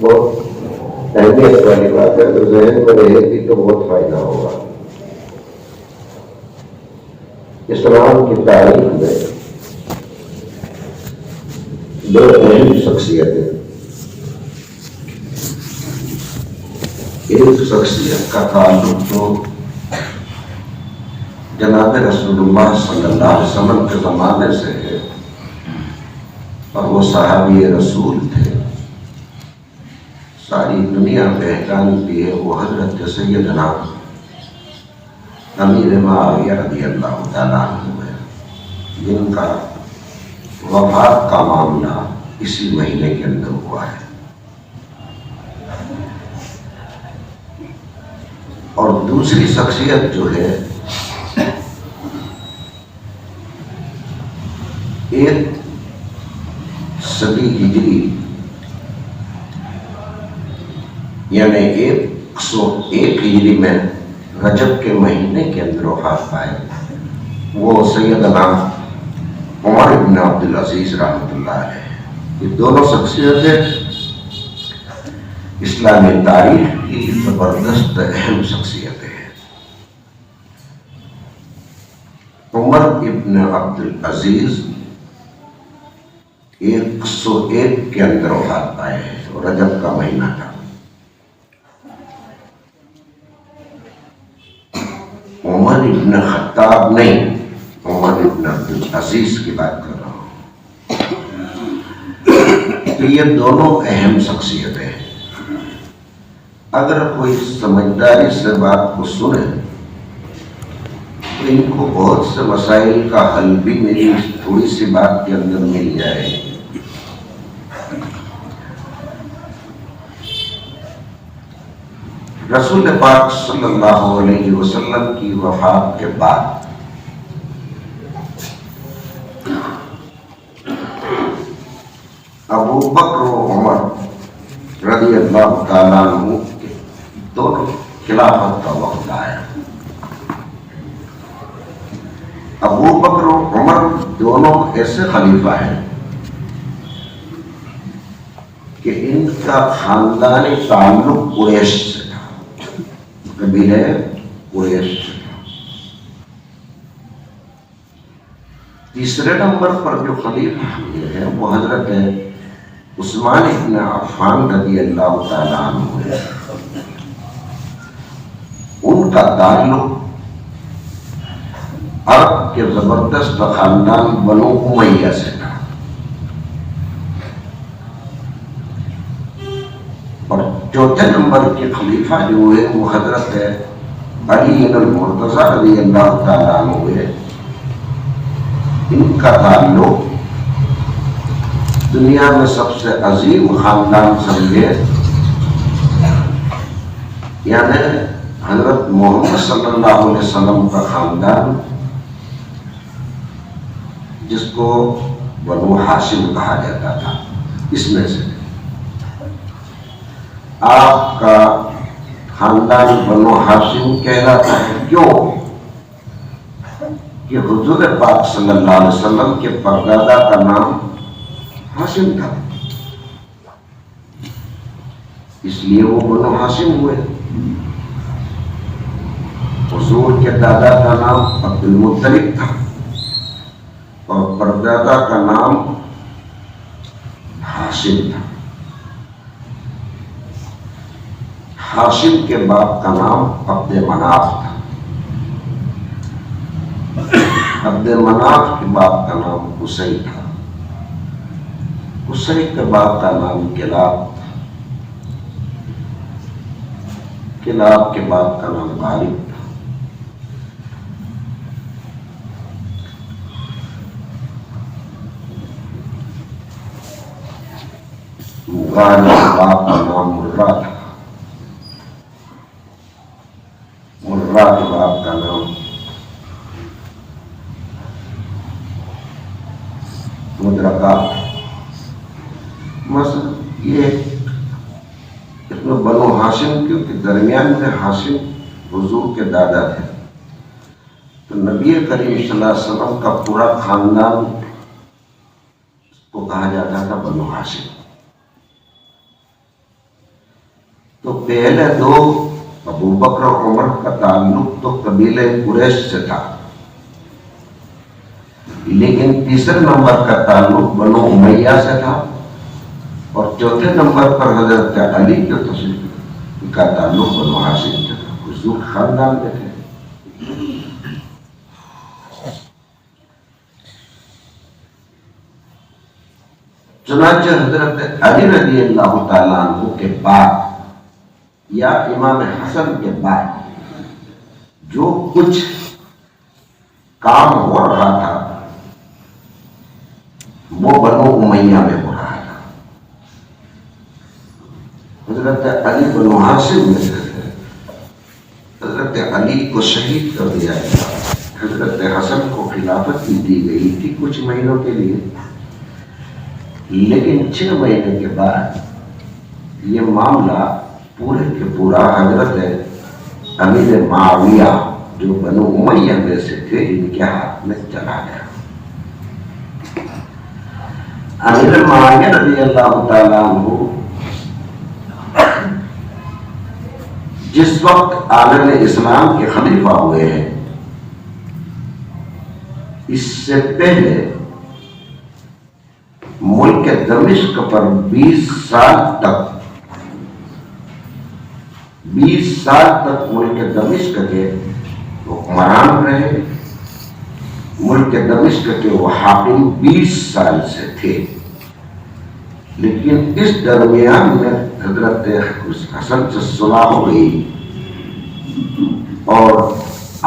بہت اہمیت والی بات ہے، تو ذہن میں رہے گی تو بہت فائدہ ہوگا۔ اسلام کی تاریخ میں دو اہم شخصیتیں، ایک شخصیت کا تعلق تو جناب رسول اللہ صلی اللہ علیہ وسلم کے زمانے سے ہے، اور وہ صحابی رسول تھے، ساری دنیا پہچانتی ہے، وہ حضرت سیدنا امیر معاویہ رضی اللہ تعالیٰ عنہ ہے، جن کا وفات کا معاملہ اسی مہینے کے اندر ہوا ہے۔ اور دوسری شخصیت جو ہے، ایک صدی ہجری یعنی 101 ہجری میں رجب کے مہینے کے اندر وفات پائے، وہ سیدنا عمر بن عبدالعزیز رحمۃ اللہ علیہ۔ یہ دونوں شخصیتیں اسلامی تاریخ کی زبردست اہم شخصیتیں ہیں۔ عمر ابن عبدالعزیز 101 کے اندر وفات پائے ہیں، رجب کا مہینہ تھا۔ عمر ابن خطاب نہیں، عمر ابن عبدالعزیز کی بات کر رہا ہوں۔ تو یہ دونوں اہم شخصیتیں ہیں۔ اگر کوئی سمجھداری سے بات کو سنے تو ان کو بہت سے مسائل کا حل بھی میری تھوڑی سی بات کے اندر مل جائے۔ رسول پاک صلی اللہ علیہ وسلم کی وفات کے بعد ابو بکر و عمر رضی اللہ تعالیٰ عنہ کے دونوں خلافت کا وقت آیا۔ ابو بکر و عمر دونوں ایسے خلیفہ ہیں کہ ان کا خاندانی تعلق قریش سے تھا، قبیلہ قریش سے تھا۔ تیسرے نمبر پر جو خلیفہ ہے وہ حضرت عثمان ابن عفان رضی اللہ تعالیٰ عنہ ہے۔ ان کا تعلق عرب کے زبردست خاندان بنو امیہ سے تھا، اور چوتھے نمبر کے خلیفہ جو ہوئے وہ حضرت علی المرتضیٰ رضی اللہ تعالیٰ عنہ ہوئے۔ ان کا تعلق دنیا میں سب سے عظیم خاندان سمجھے، یعنی حضرت محمد صلی اللہ علیہ وسلم کا خاندان، جس کو بنو ہاشم کہا جاتا تھا، اس میں سے آپ کا خاندان بنو ہاشم کہلاتا ہے۔ کیوں کہ حضور پاک صلی اللہ علیہ وسلم کے پردادا کا نام ہاشم تھا، اس لیے وہ بنو ہاشم ہوئے۔ حضور کے دادا کا نام عبد المطلب تھا اور پردادا کا نام ہاشم تھا۔ ہاشم کے باپ کا نام عبد مناف تھا، عبد مناف کے باپ کا نام قصی تھا، قصی کے باپ کا نام کلاب تھا، کلاب کے باپ کا نام غالب تھا۔ غالب کے باپ کا نام مرہ تھا، مرہ کے باپ کا نام مدرکہ۔ مثلا یہ اس میں بنو ہاشم کیونکہ درمیان میں ہاشم حضور کے دادا تھے، تو نبی کریم صلی اللہ علیہ وسلم کا پورا خاندان کو کہا جاتا تھا بنو ہاشم۔ تو پہلے دو ابو بکر اور عمر کا تعلق تو قبیلہ قریش سے تھا، لیکن تیسرے نمبر کا تعلق بنو امیہ سے تھا، اور چوتھے نمبر پر حضرت علی کے تشریف کا تعلق بنو ہاشم سے تھا، حضور خاندان میں تھے۔ چنانچہ حضرت علی رضی اللہ تعالیٰ عنہ کے بعد یا امام حسن کے بعد جو کچھ کام ہو رہا تھا وہ بنو امیہ میں ہو رہا تھا۔ حضرت علی بنو ہاشم میں سے تھے، حضرت علی کو شہید کر دیا گیا، حضرت حسن کو خلافت بھی دی گئی تھی کچھ مہینوں کے لیے، لیکن 6 مہینے کے بعد یہ معاملہ پورے کے پورا حضرت امیر معاویہ جو بنو امیہ میں سے تھے ان کے ہاتھ میں چلا گیا۔ امیر معاویہ رضی اللہ تعالیٰ عنہ جس وقت عالم اسلام کے خلیفہ ہوئے ہیں، اس سے پہلے ملک دمشق پر 20 سال تک ملک دمشق کے حکمران رہے۔ ملک دمشق کے وہ حاکم 20 سال سے تھے، لیکن اس درمیان میں حضرت حسن سے صلح ہو گئی، اور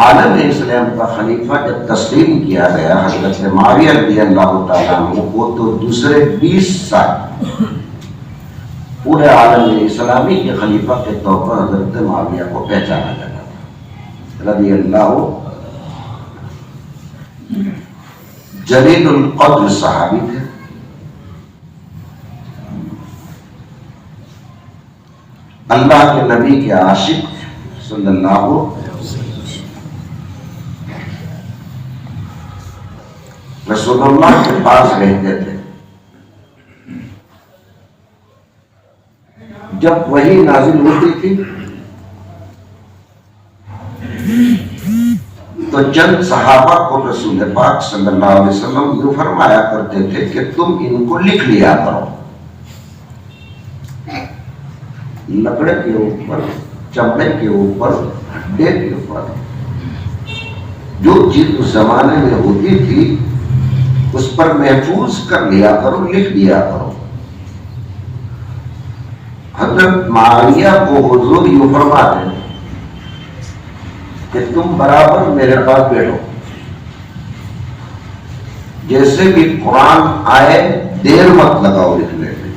عالم اسلام کا خلیفہ جب تسلیم کیا گیا حضرت معاویہ رضی اللہ تعالیٰ عنہ کو، تو دوسرے 20 سال پورے عالم اسلامی کے خلیفہ کے طور پر حضرت معاویہ کو پہچانا جاتا تھا رضی اللہ۔ جلیل القدر صحابی تھے، اللہ کے نبی کے عاشق صلی اللہ علیہ وسلم، رسول اللہ کے پاس رہتے تھے۔ جب وحی نازل ہوتی تھی تو چند صحابہ کو رسول پاک صلی اللہ علیہ وسلم یوں فرمایا کرتے تھے کہ تم ان کو لکھ لیا کرو، لکڑے کے اوپر، چمڑے کے اوپر، ہڈے کے اوپر، جو چیز اس زمانے میں ہوتی تھی اس پر محفوظ کر لیا کرو، لکھ لیا کرو۔ حضرت معاویہ کو حضور یوں فرماتے کہ تم برابر میرے پاس بیٹھو، جیسے بھی قرآن آئے دیر مت لگاؤ لکھنے میں،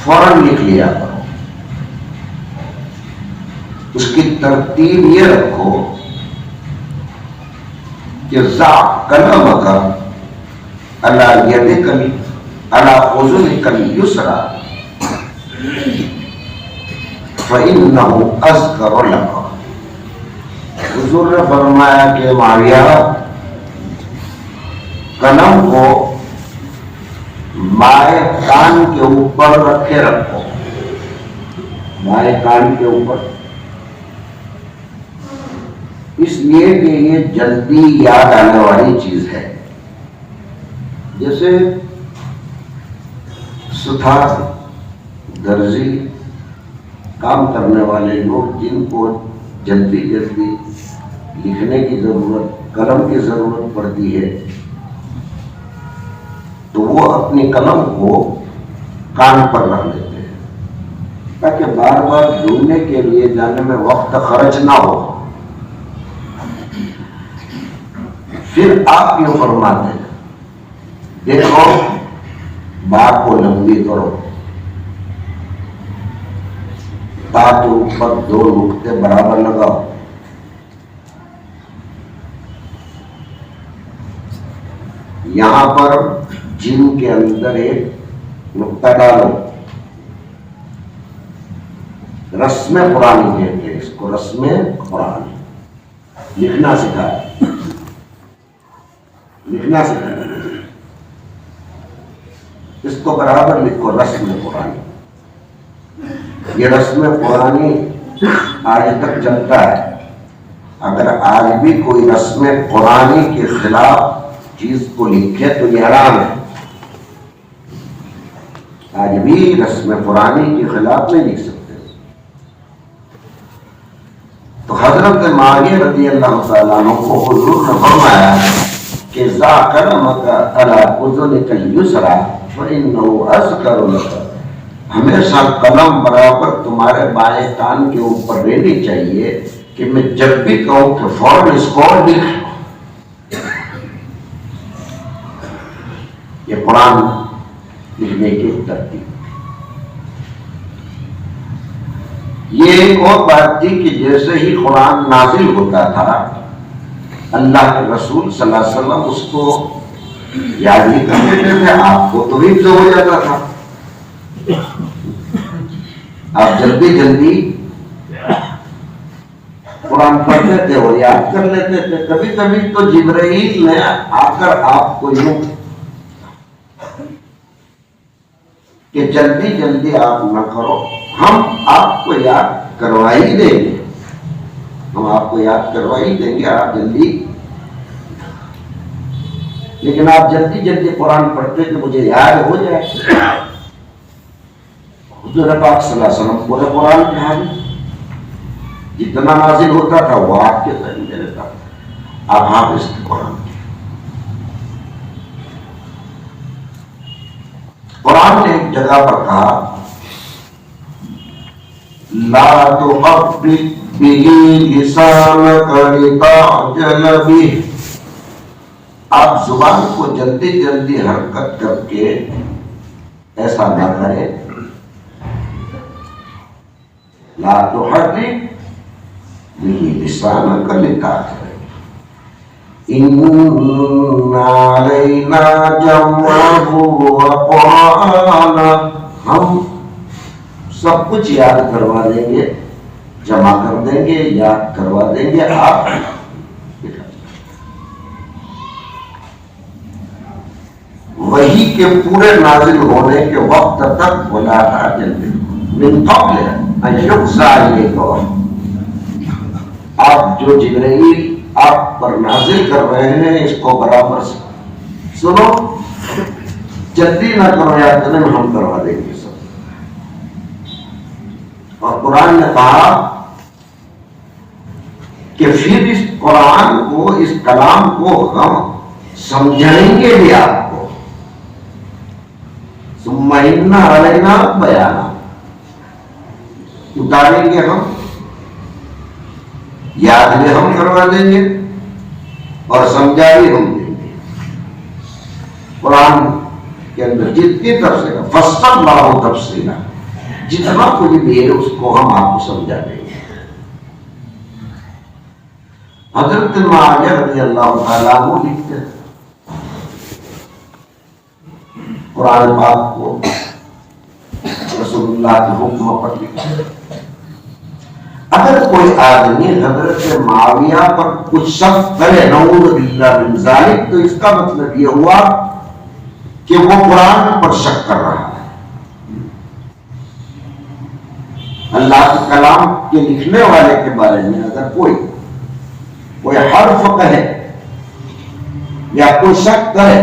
فوراً لکھ لیا کرو۔ اس کی ترتیب یہ رکھو کہ ضع قلمک علی یدک علی اذنک الیسریٰ فإنہ اذکر لک۔ حضور نے فرمایا کہ معاویہ قلم کو بائیں کان کے اوپر رکھے رکھو، بائیں کان کے اوپر، اس لیے کہ یہ جلدی یاد آنے والی چیز ہے۔ جیسے ستھار، درزی، کام کرنے والے لوگ جن کو جلدی جلدی لکھنے کی ضرورت، قلم کی ضرورت پڑتی ہے، تو وہ اپنی قلم کو کان پر رکھ لیتے ہیں تاکہ بار بار ڈھونڈنے کے لیے جانے میں وقت خرچ نہ ہو۔ پھر آپ یوں فرماتے ہیں، دیکھو بات کو لمبی کرو، تا کے اوپر 2 نقطے برابر لگاؤ، یہاں پر جن کے اندر ایک نقطہ ڈالو، رسم قرآن کہتے ہیں اس کو، رسم قرآن، لکھنا سکھائے، لکھنا سکھائے۔ اس کو برابر لکھو رسم قرآنی. یہ رسم قرآنی آج تک چلتا ہے. اگر آج بھی کوئی رسم قرآنی کے خلاف چیز کو لکھے تو یہ حرام ہے. آج بھی رسم قرآنی کے خلاف نہیں لکھ سکتے. تو حضرت معاویہ رضی اللہ تعالیٰ عنہ کو حضور نے فرمایا کہ ذا قلمک علی اذنک الیسری فإنہ اذکر لک. ہمیشہ قلم برابر تمہارے بائیں کان کے اوپر رہنی چاہیے کہ میں جب بھی کہوں کہ فوراً اس کو لکھ لو. یہ قرآن لکھنے کی ترتیب. یہ ایک اور بات تھی کہ جیسے ہی قرآن نازل ہوتا تھا اللہ کے رسول صلی اللہ علیہ وسلم اس کو یاد نہیں کر لیتے تھے. آپ کو تو حفظ ہو جاتا تھا. آپ جلدی جلدی قرآن پڑھتے تھے اور یاد کر لیتے تھے. کبھی کبھی تو جبرائیل نے آ کر آپ کو یوں کہ جلدی جلدی آپ نہ کرو, ہم آپ کو یاد کروا ہی دیں گے, ہم آپ کو یاد کروا ہی دیں گے, آپ جلدی. لیکن آپ جلدی جلدی قرآن پڑھتے کہ مجھے یاد ہو جائے. حضور پاک صلی اللہ علیہ وسلم پورے قرآن کے حافظ, جتنا نازل ہوتا تھا وہ آپ کے ذہن میں رہتا تھا. آپ حافظ تھے قرآن کے. قرآن نے ایک جگہ پر کہا لا تحرک به لسانک لتعجل به. آپ زبان کو جلدی جلدی حرکت کر کے ایسا نہ کریں. لا تحرک به لسانک لتعجل ان علینا جمعہ وقرآنہ. ہم سب کچھ یاد کروا دیں گے, جمع کر دیں گے, یاد کروا دیں گے. آپ وحی کے پورے نازل ہونے کے وقت تک ولا تعجل من قبل ان یقضی الیک. آپ جو جبرائیل آپ پر نازل کر رہے ہیں اس کو برابر سنو, جلدی نہ کرو, یاد کریں ہم کروا دیں گے سب. اور قرآن نے کہا کہ پھر اس قرآن کو, اس کلام کو ہم سمجھائیں گے بھی آپ کو. ثم ان علینا بیانہ, اتاریں گے ہم, یاد بھی ہم کروا دیں گے اور سمجھا بھی ہم دیں گے. قرآن کے اندر جتنی تفصیل فصل اللہ تفصیلا, جتنا کچھ بھی ہے اس کو ہم آپ کو سمجھا دیں گے. حضرت معاویہ رضی اللہ تعالیٰ عنہ لکھتے ہیں قرآن پاک کو رسول اللہ کے حکم پر لکھتے. اگر کوئی آدمی حضرت معاویہ پر کچھ شک کرے نعوذ باللہ من ذالک, تو اس کا مطلب یہ ہوا کہ وہ قرآن پر شک کر رہا ہے. اللہ کے کلام کے لکھنے والے کے بارے میں اگر کوئی حرف کہے یا کوئی شک کرے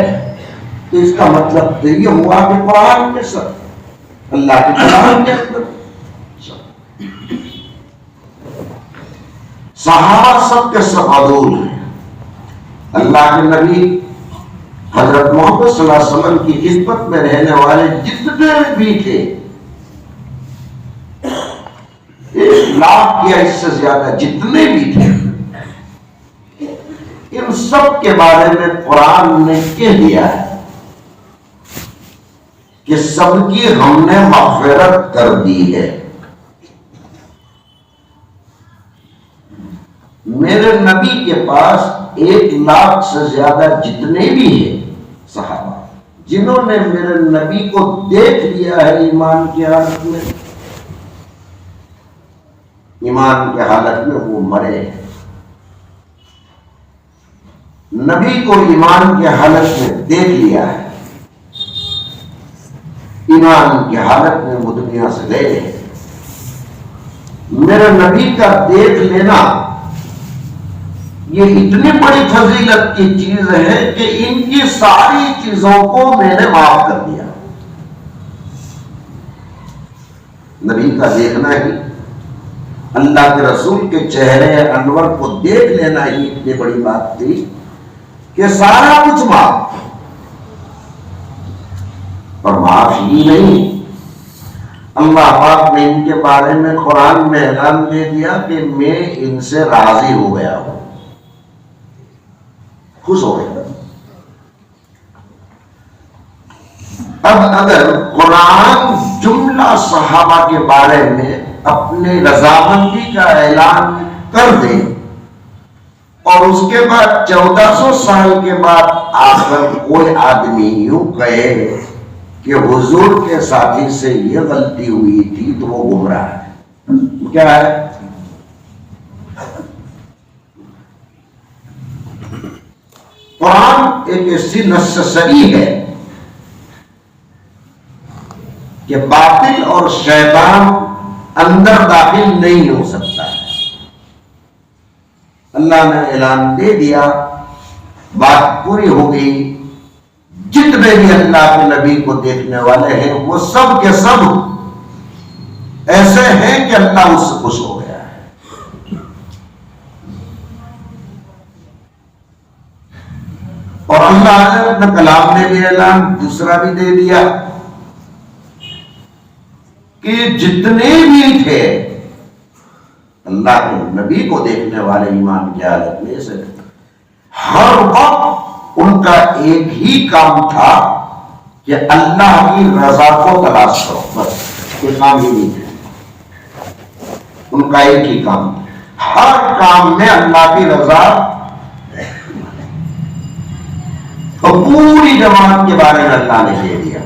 تو اس کا مطلب تو یہ ہوا کہ قرآن کے شک, اللہ کے کلام کے اندر. صحابہ سب کے سب عدول ہیں. اللہ کے نبی حضرت محمد صلی اللہ علیہ وسلم کی خدمت میں رہنے والے جتنے بھی تھے, 1,00,000 یا اس سے زیادہ جتنے بھی تھے, ان سب کے بارے میں قرآن نے کہہ دیا ہے کہ سب کی ہم نے مغفرت کر دی ہے. میرے نبی کے پاس 1,00,000 سے زیادہ جتنے بھی ہیں صحابہ جنہوں نے میرے نبی کو دیکھ لیا ہے ایمان کی حالت میں, ایمان کے حالت میں وہ مرے ہیں. نبی کو ایمان کے حالت میں دیکھ لیا ہے, ایمان کی حالت میں وہ دنیا سے گئے ہیں۔ میرے نبی کا دیکھ لینا یہ اتنی بڑی فضیلت کی چیز ہے کہ ان کی ساری چیزوں کو میں نے معاف کر دیا۔ نبی کا دیکھنا ہی، اللہ کے رسول کے چہرے انور کو دیکھ لینا ہی اتنی بڑی بات تھی کہ سارا کچھ معاف۔ اور معاف ہی نہیں، اللہ پاک نے ان کے بارے میں قرآن میں اعلان دے دیا کہ میں ان سے راضی ہو گیا ہوں، خوش ہو گیا۔ اب اگر قرآن جملہ صحابہ کے بارے میں اپنے رضامندی کا اعلان کر دے اور اس کے بعد 1400 سال کے بعد آ کر کوئی آدمی یوں کہے کہ حضور کے ساتھی سے یہ غلطی ہوئی تھی تو وہ گمراہ ہے، کیا ہے؟ قرآن ایک ایسی نص صریح ہے کہ باطل اور شیطان اندر داخل نہیں ہو سکتا ہے۔ اللہ نے اعلان دے دیا، بات پوری ہو گئی۔ جتنے بھی اللہ کے نبی کو دیکھنے والے ہیں وہ سب کے سب ایسے ہیں کہ اللہ اس سے خوش ہو گیا ہے۔ اور اللہ نے اپنے کلام میں بھی اعلان دوسرا بھی دے دیا کہ جتنے بھی تھے اللہ کے نبی کو دیکھنے والے ایمان کی حالت میں سے ہر وقت ان کا ایک ہی کام تھا کہ اللہ کی رضا کو تلاش کرو، بس کوئی کام ہی نہیں تھا۔ ان کا ایک ہی کام، ہر کام میں اللہ کی رضا۔ تو پوری جماعت کے بارے میں اللہ نے کہہ دیا،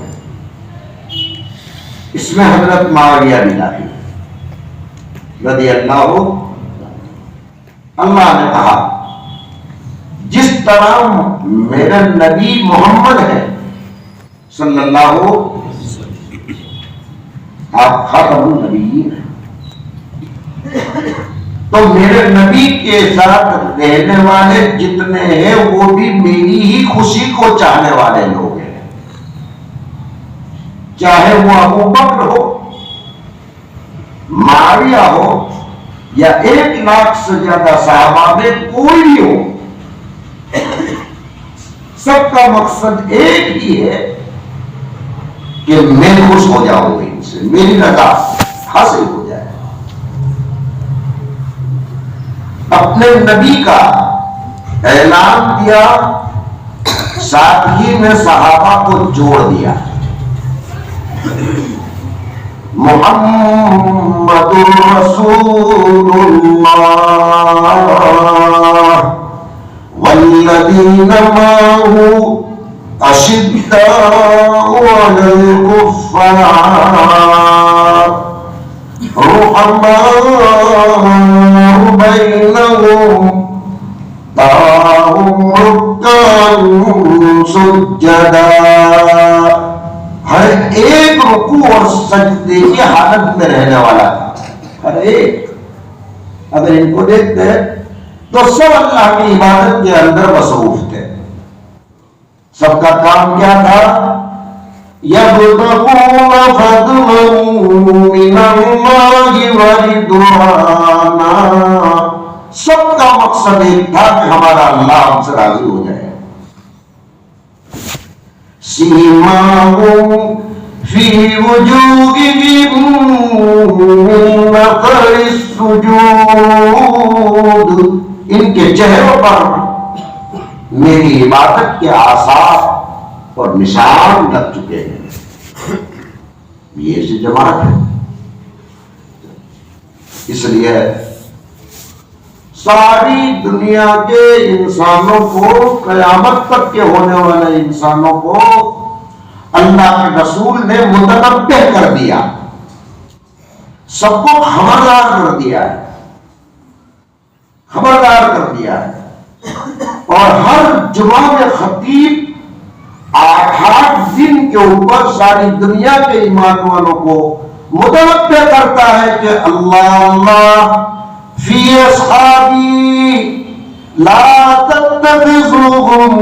اس میں حضرت معاویہ بھی داخل رضی اللہ۔ اللہ نے کہا جس طرح میرا نبی محمد ہے صلی اللہ، آپ خاتم النبیین ہیں، تو میرے نبی کے ساتھ رہنے والے جتنے ہیں وہ بھی میری ہی خوشی کو چاہنے والے لوگ ہیں، چاہے وہ ابو بکر ہو، معاویہ ہو، یا 1,00,000 سے زیادہ صحابہ میں کوئی بھی ہو، سب کا مقصد ایک ہی ہے کہ میں خوش ہو جاؤں گی، ان سے میری رضا حاصل ہو جائے۔ اپنے نبی کا اعلان دیا، ساتھ ہی میں صحابہ کو جوڑ دیا۔ محمد رسول اللہ والذین معه اشداء علی الکفار رحماء بینہم تراہم رکعا سجدا۔ ہر ایک رکوع اور سجدے کی حالت میں رہنے والا تھا، ہر ایک۔ اگر ان کو دیکھتے تو سب اللہ کی عبادت کے اندر مصروف تھے، سب کا کام کیا تھا؟ یبتغون فضلا من اللہ ورضوانا، سب کا مقصد ایک تھا کہ ہمارا اللہ ہم سے راضی ہو جائے۔ سیماہم فی وجوہہم من اثر السجود، ان کے چہروں پر میری عبادت کے آثار اور نشان لگ چکے ہیں۔ یہ ایسی جماعت ہے، اس لیے ساری دنیا کے انسانوں کو، قیامت تک کے ہونے والے انسانوں کو اللہ کے رسول نے متنبہ کر دیا، سب کو خبردار کر دیا ہے، خبردار کر دیا ہے۔ اور ہر جمعہ میں خطیب 8 دن کے اوپر ساری دنیا کے ایمان والوں کو متنبہ کرتا ہے کہ اللہ اللہ فی اصحابی لا تتخذوهم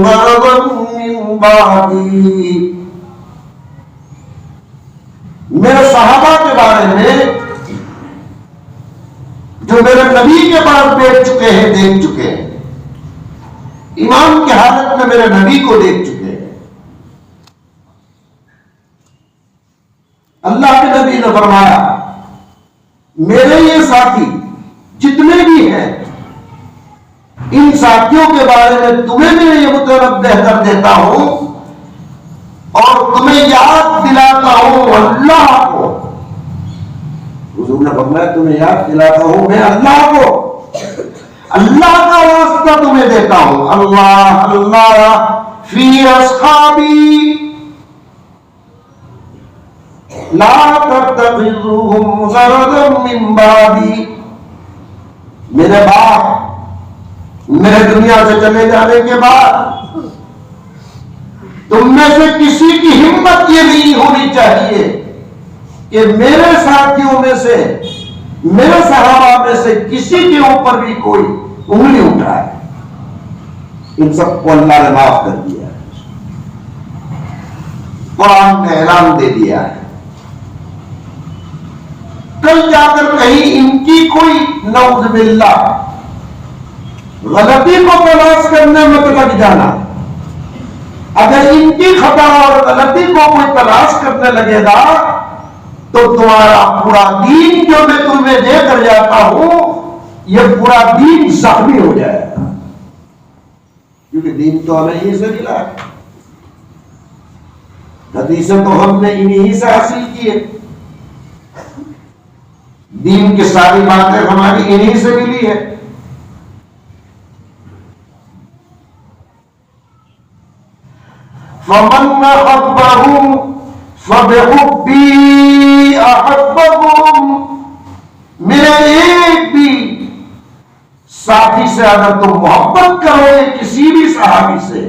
غرضا من بعدی، میرے صحابہ کے بارے میں جو میرے نبی کے پاس بیٹھ چکے ہیں، دیکھ چکے ہیں، ایمان کی حالت میں میرے نبی کو دیکھ چکے ہیں، اللہ کے نبی نے فرمایا میرے یہ ساتھی جتنے بھی ہیں، ان ساتھیوں کے بارے میں تمہیں میں یہ متنبہ کر دیتا ہوں اور تمہیں یاد دلاتا ہوں اللہ کو۔ حضور نے فرمایا تمہیں یاد دلاتا ہوں میں اللہ کو، اللہ کا واسطہ تمہیں دیتا ہوں، اللہ اللہ فی اصحابی لا تتخذوهم غرضا من بعدی، میرے بعد، میرے دنیا سے چلے جانے کے بعد تم میں سے کسی کی ہمت یہ نہیں ہونی چاہیے کہ میرے ساتھیوں میں سے، میرے صحابہ میں سے کسی کے اوپر بھی کوئی انگلی اٹھائے۔ ان سب کو اللہ نے معاف کر دیا ہے، قرآن نے اعلان دے دیا ہے، کل جا کر کہیں ان کی کوئی نعوذ باللہ غلطی کو تلاش کرنے میں تو لگ جانا، اگر ان کی خطا اور غلطی کو کوئی تلاش کرنے لگے گا تو تمہارا پورا دین جو میں تمہیں دے کر جاتا ہوں یہ پورا دین زخمی ہو جائے گا، کیونکہ دین تو ہمیں یہیں سے ملا ہے، حدیثیں تو ہم نے انہی سے حاصل کی ہے، دین کی ساری باتیں ہماری انہی سے ملی ہے۔ فَمَنْ أَحَبَّهُمْ فَبِحُبِّي أَحَبَّهُمْ، میرے ایک بھی ساتھی سے اگر تم محبت کرو گے کسی بھی صحابی سے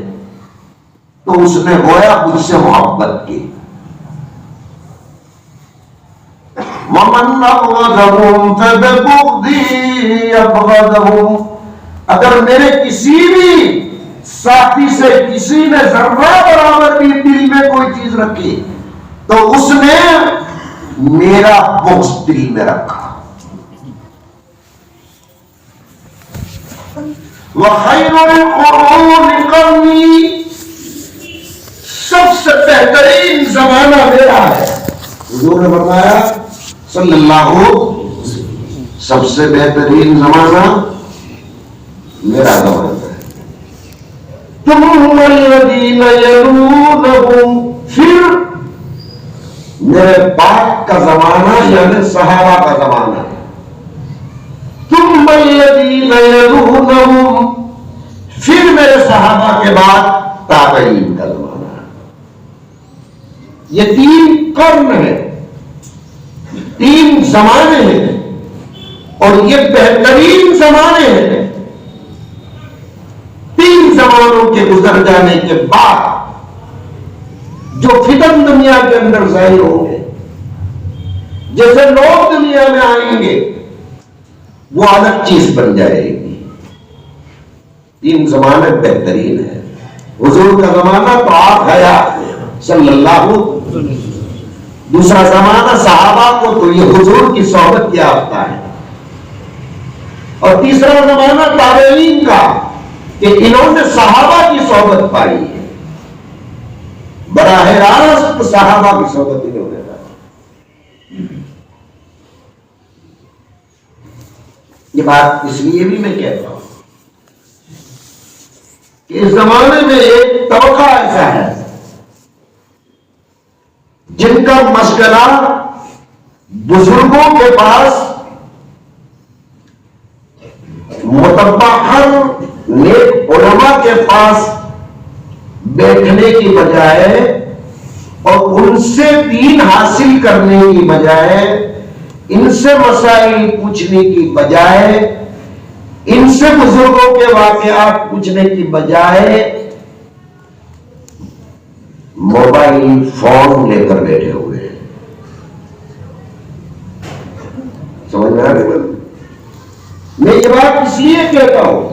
تو اس نے گویا مجھ سے محبت کی۔ وَمَنْ أَبْغَضَهُمْ فَبِبُغْضِي أَبْغَضَهُمْ، اگر میرے کسی بھی ساتھی سے کسی نے ذرہ برابر بھی دل میں کوئی چیز رکھی تو اس نے میرا بغض دل میں رکھا۔ وَخَيْرُ الْقُرُونِ قَرْنِي، سب سے بہترین زمانہ میرا ہے، حضور نے فرمایا صلی اللہ علیہ وسلم سب سے بہترین زمانہ میرا زمانہ ہے۔ ثم الذین یلونہم، پھر میرے بعد کا زمانہ یعنی صحابہ کا زمانہ ہے۔ ثم الذین یلونہم، پھر میرے صحابہ کے بعد تابعین کا زمانہ ہے۔ یہ 3 قرن ہے، 3 زمانے ہیں اور یہ بہترین زمانے ہیں۔ 3 زمانوں کے گزر جانے کے بعد جو فتن دنیا کے اندر ظاہر ہوں گے، جیسے لوگ دنیا میں آئیں گے وہ الگ چیز بن جائے گی۔ 3 زمانے بہترین ہیں۔ حضور کا زمانہ تو آپ حیات صلی اللہ علیہ وسلم، دوسرا زمانہ صحابہ کو تو یہ حضور کی صحبت یافتہ ہے، اور تیسرا زمانہ تابعین کا کہ انہوں نے صحابہ کی صحبت پائی ہے، براہ راست صحابہ کی صحبت انہوں نے پائی۔ یہ بات اس لیے بھی میں کہتا ہوں کہ اس زمانے میں ایک طبقہ ایسا ہے جن کا مشغلہ بزرگوں کے پاس متبحر نیک علماء کے پاس بیٹھنے کی بجائے اور ان سے دین حاصل کرنے کی بجائے، ان سے مسائل پوچھنے کی بجائے، ان سے بزرگوں کے واقعات پوچھنے کی بجائے موبائل فون لے کر بیٹھے ہوئے ہیں. سمجھ میں آ رہی بات؟ میں یہ بات اس لیے کہتا ہوں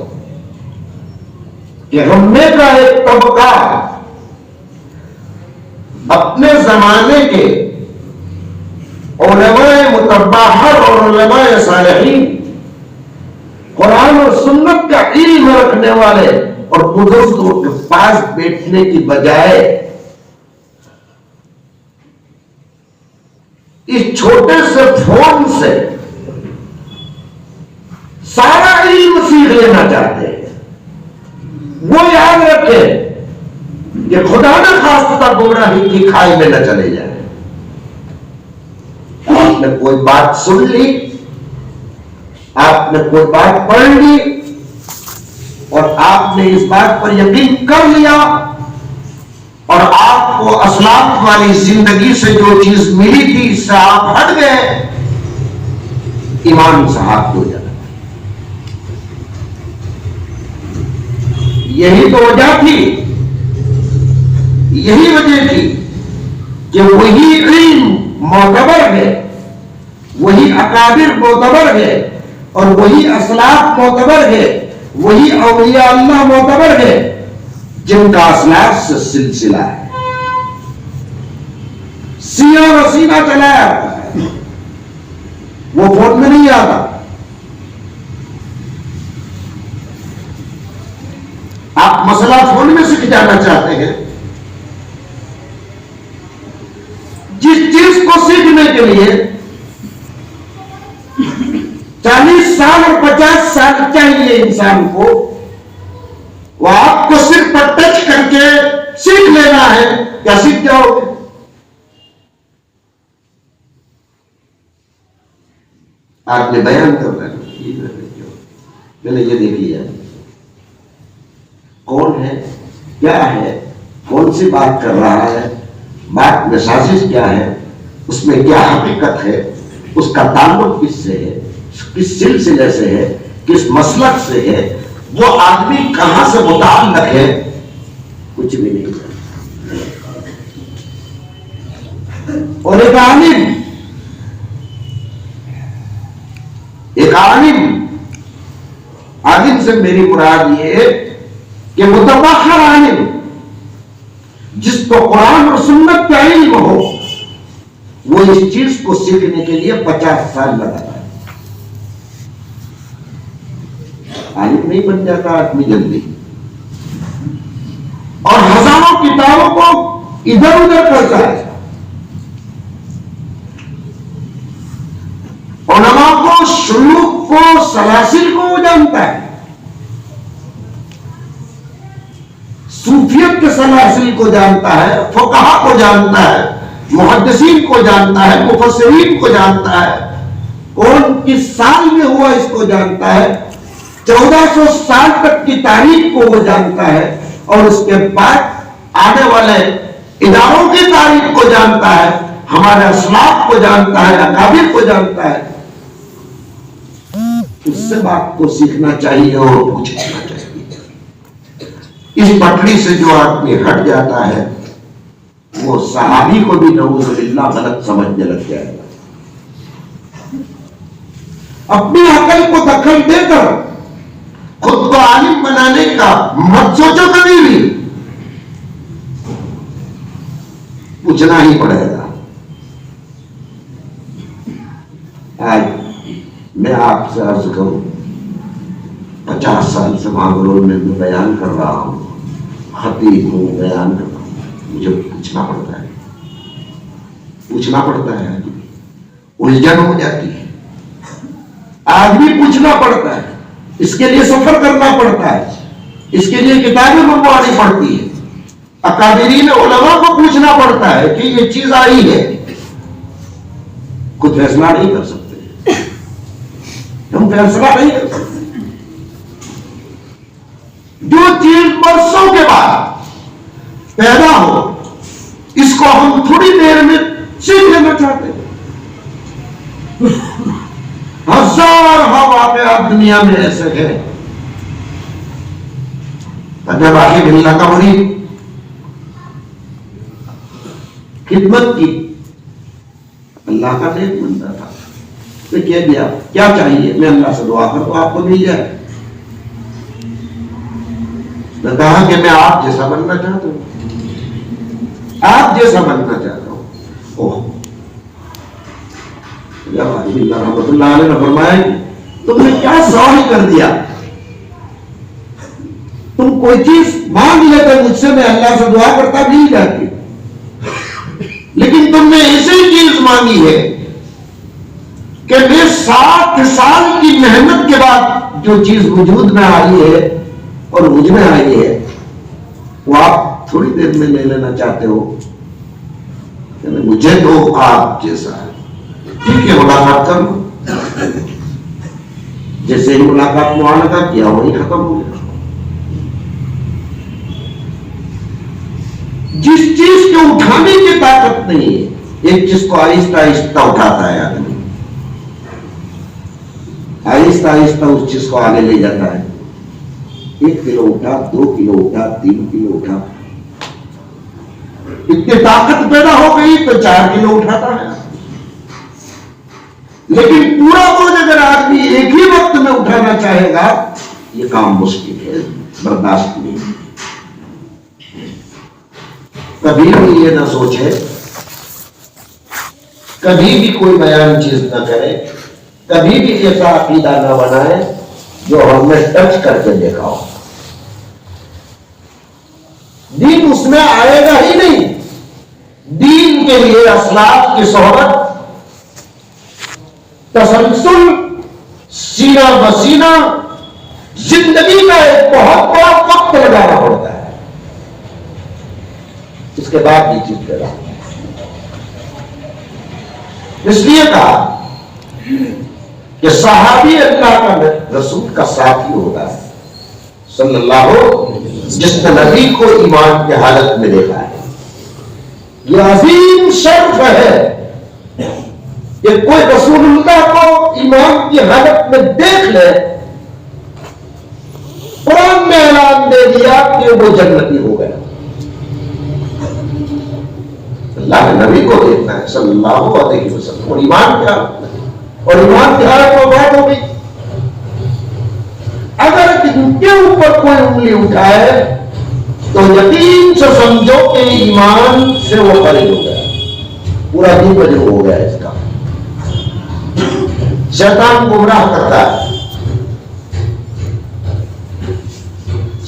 کہ ہم میں کا ایک طبقہ اپنے زمانے کے علماء متبحر اور علماء صالحین، قرآن اور سنت کا علم رکھنے والے اور بزرگوں کے پاس بیٹھنے کی بجائے اس چھوٹے سے فون سے سارا علم سیکھ لینا چاہتے ہیں. وہ یاد رکھے کہ خدا نہ خواستہ گمراہی کی کھائی میں نہ چلے جائے. آپ نے کوئی بات سن لی، آپ نے کوئی بات پڑھ لی اور آپ نے اس بات پر یقین کر لیا اور آپ کو اسلاف والی زندگی سے جو چیز ملی تھی اس سے آپ ہٹ گئے، ایمان صاحب ہو جاتا. یہی تو وجہ تھی، یہی وجہ تھی کہ وہی علم معتبر ہے، وہی اکابر معتبر ہے اور وہی اسلاف معتبر ہے، وہی اولیاء اللہ معتبر ہے جن کا اسلاف سے سلسلہ ہے. سینہ و سینہ چلایا ہے، وہ فون میں نہیں آتا. آپ مسئلہ فون میں سیکھ جانا چاہتے ہیں، جس چیز کو سیکھنے کے لیے 40 سال اور 50 سال چاہیے انسان کو، وہ آپ کو صرف ٹچ کر کے سیکھ لینا ہے. کیا سیکھ جاؤ گے؟ آپ نے بیان کر رہے ہیں، پہلے یہ دیکھیے کون ہے، کیا ہے، کون سی بات کر رہا ہے، بات میں سازش کیا ہے، اس میں کیا حقیقت ہے، اس کا تعلق کس سے ہے، کس سلسلے سے ہے، کس مسلک سے ہے، وہ آدمی کہاں سے متعلق ہے، کچھ بھی نہیں جانتا. اور ایک عالم سے میری مراد یہ ہے کہ متبحر عالم جس کو قرآن اور سنت کا علم ہو، وہ اس چیز کو سیکھنے کے لیے 50 سال لگاتا ہے. عالم نہیں بن جاتا آدمی جلدی، اور ہزاروں کتابوں کو ادھر ادھر کرتا ہے. علماء کو، شیوخ کو، سلاسل کو وہ جانتا ہے، صوفیت کے سلاسل کو جانتا ہے، فقہا کو جانتا ہے، محدثین کو جانتا ہے، مفسرین کو جانتا ہے، کون کس سال میں ہوا اس کو جانتا ہے، 1400 سال تک کی تاریخ کو وہ جانتا ہے، اور اس کے بعد آنے والے اداروں کی تاریخ کو جانتا ہے، ہمارے اسلاف کو جانتا ہے، اکابر کو جانتا ہے. اس سے بات کو سیکھنا چاہیے اور پوچھنا چاہیے. اس پٹڑی سے جو آدمی ہٹ جاتا ہے وہ صحابی کو بھی نعوذ باللہ غلط سمجھنے لگ جائے گا. اپنی عقل کو دخل دے کر خود کو عالم بنانے کا مت سوچو کبھی بھی، پوچھنا ہی پڑے گا. آج میں آپ سے عرض کروں، 50 سال سے مانگرول میں بیان کر رہا ہوں، خطیب ہوں، بیان کر رہا ہوں. مجھے پوچھنا پڑتا ہے، الجھن ہو جاتی ہے، آدمی پوچھنا پڑتا ہے، اس کے لیے سفر کرنا پڑتا ہے، اس کے لیے کتابیں منگوانی پڑتی ہے، اکابرین علماء کو پوچھنا پڑتا ہے کہ یہ چیز آئی ہے. خود فیصلہ نہیں کر سکتے، ہم فیصلہ نہیں کر سکتے. جو چیز برسوں کے بعد پیدا ہو، اس کو ہم تھوڑی دیر میں سیکھ لینا چاہتے ہیں. ہزاروں واقعات دنیا میں ایسے ہیں. جب آخر اللہ کا مرید خدمت کی. اللہ کا نیک بندہ تھا. تو کہہ دیا کیا چاہیے, میں اللہ سے دعا کروں آپ کو مل جائے. نے کہا کہ میں آپ جیسا بننا چاہتا ہوں, آپ جیسا بننا چاہتا ہوں. اوہ رحمۃ اللہ علیہ نے فرمایا تم نے کیا سوال کر دیا, تم کوئی چیز مانگ لیتے مجھ سے, میں اللہ سے دعا کرتا بھی جاتی, لیکن تم نے ایسی چیز مانگی ہے کہ میں 7 سال کی محنت کے بعد جو چیز وجود میں آئی ہے اور مجھ میں آئی ہے وہ آپ تھوڑی دیر میں لے لینا چاہتے ہو, یعنی مجھے تو آپ جیسا ہے. ٹھیک ہے ملاقات کر لو. جیسے ہی ملاقات معاہدہ کیا وہی ختم ہو گیا. جس چیز کے اٹھانے کی طاقت نہیں ہے, ایک چیز کو آہستہ آہستہ اٹھاتا ہے آدمی, آہستہ آہستہ اس چیز کو آگے لے جاتا ہے. 1 کلو اٹھا, 2 کلو اٹھا, 3 کلو اٹھا, اتنی طاقت پیدا ہو گئی تو 4 کلو اٹھاتا ہے. لیکن پورا بوجھ اگر آدمی ایک ہی وقت میں اٹھانا چاہے گا یہ کام مشکل ہے, برداشت نہیں. کبھی بھی یہ نہ سوچے, کبھی بھی کوئی بیان چیز نہ کرے, کبھی بھی ایسا عقیدہ نہ بنائے جو ہم نے ٹچ کر کے دیکھا ہو. دین اس میں آئے گا ہی نہیں. دین کے لیے اسلاف کی صحبت, تسلسل, سینہ بسینہ, زندگی کا ایک بہت بڑا وقت لگانا پڑتا ہے. اس کے بعد یہ چیز پیدا ہوتی ہے. اس لیے کہا کہ صحابی اللہ کا رسول کا ساتھی ہوتا ہے صلی اللہ جس نے نبی کو ایمان کی حالت میں دیکھا ہے. یہ عظیم شرف ہے کہ کوئی رسول اللہ کو ایمان کی حالت میں دیکھ لے. قرآن نے اعلان دے دیا کہ وہ جنتی ہو گیا. اللہ نے نبی کو دیکھنا ہے صلی اللہ علیہ وسلم, اور ایمان کی حالت میں, اور ایمان کی حالت میں بات ہو گئی. اگر ان کے اوپر کوئی انگلی اٹھائے تو یقین سے سمجھو کہ ایمان سے وہ خارج ہو گیا, پورا دن وجہ ہو گیا. اس کا شیطان گمراہ کرتا ہے.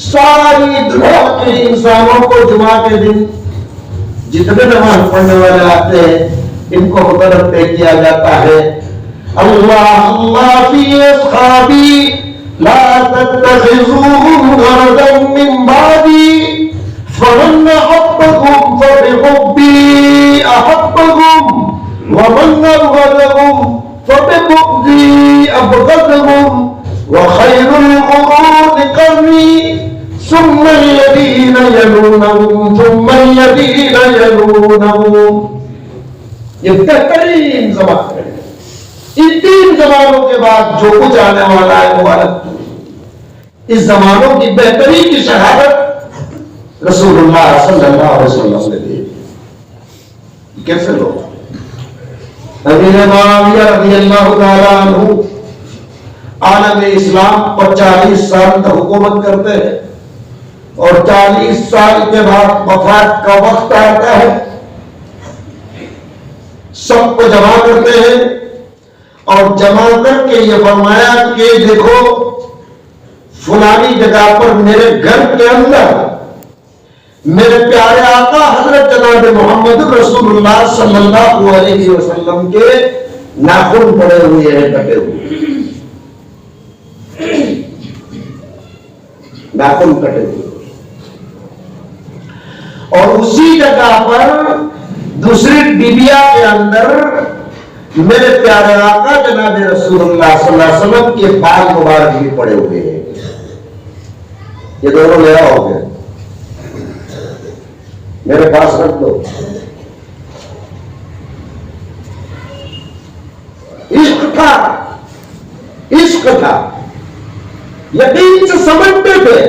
ساری دنیا کے انسانوں کو جمعہ کے دن جتنے نماز پڑھنے والے آتے ہیں ان کو مترف پہ کیا جاتا ہے, اللہ اللہ فی اصحابی لا تتخذوهم غرضا من بعدی فمن احبهم فبحبی احبهم ومن ابغضهم فببغضی ابغضهم وخير القرون قرني ثم الذين يلونهم ثم الذين يلونهم. یہ بہترین زمان ہے. ان 3 زمانوں کے بعد جو کچھ آنے والا ہے مبارک, اس زمانوں کی بہترین کی شہادت رسول اللہ صلی اللہ علیہ وسلم نے دی. کیسے لوگ امیر معاویہ رضی اللہ تعالی عنہ عالم اسلام پر 40 سال تک حکومت کرتے ہیں, اور 40 سال کے بعد وفات کا وقت آتا ہے. سب کو جمع کرتے ہیں اور جمع کر کے یہ فرمایا کہ دیکھو فلانی جگہ پر میرے گھر کے اندر میرے پیارے آقا حضرت جناب محمد رسول اللہ صلی اللہ علیہ وسلم کے ناخن پڑے ہوئے ہیں, کٹے ہوئے ناخن کٹے ہوئے. اور اسی جگہ پر دوسری ڈبیا کے اندر میرے پیارے آقا جناب رسول اللہ صلی اللہ علیہ وسلم کے بال مبارک بھی پڑے ہوئے ہیں. یہ دونوں لے آؤ گے, میرے پاس رکھ دو. عشق تھا, عشق تھا, یقین سے سمجھتے تھے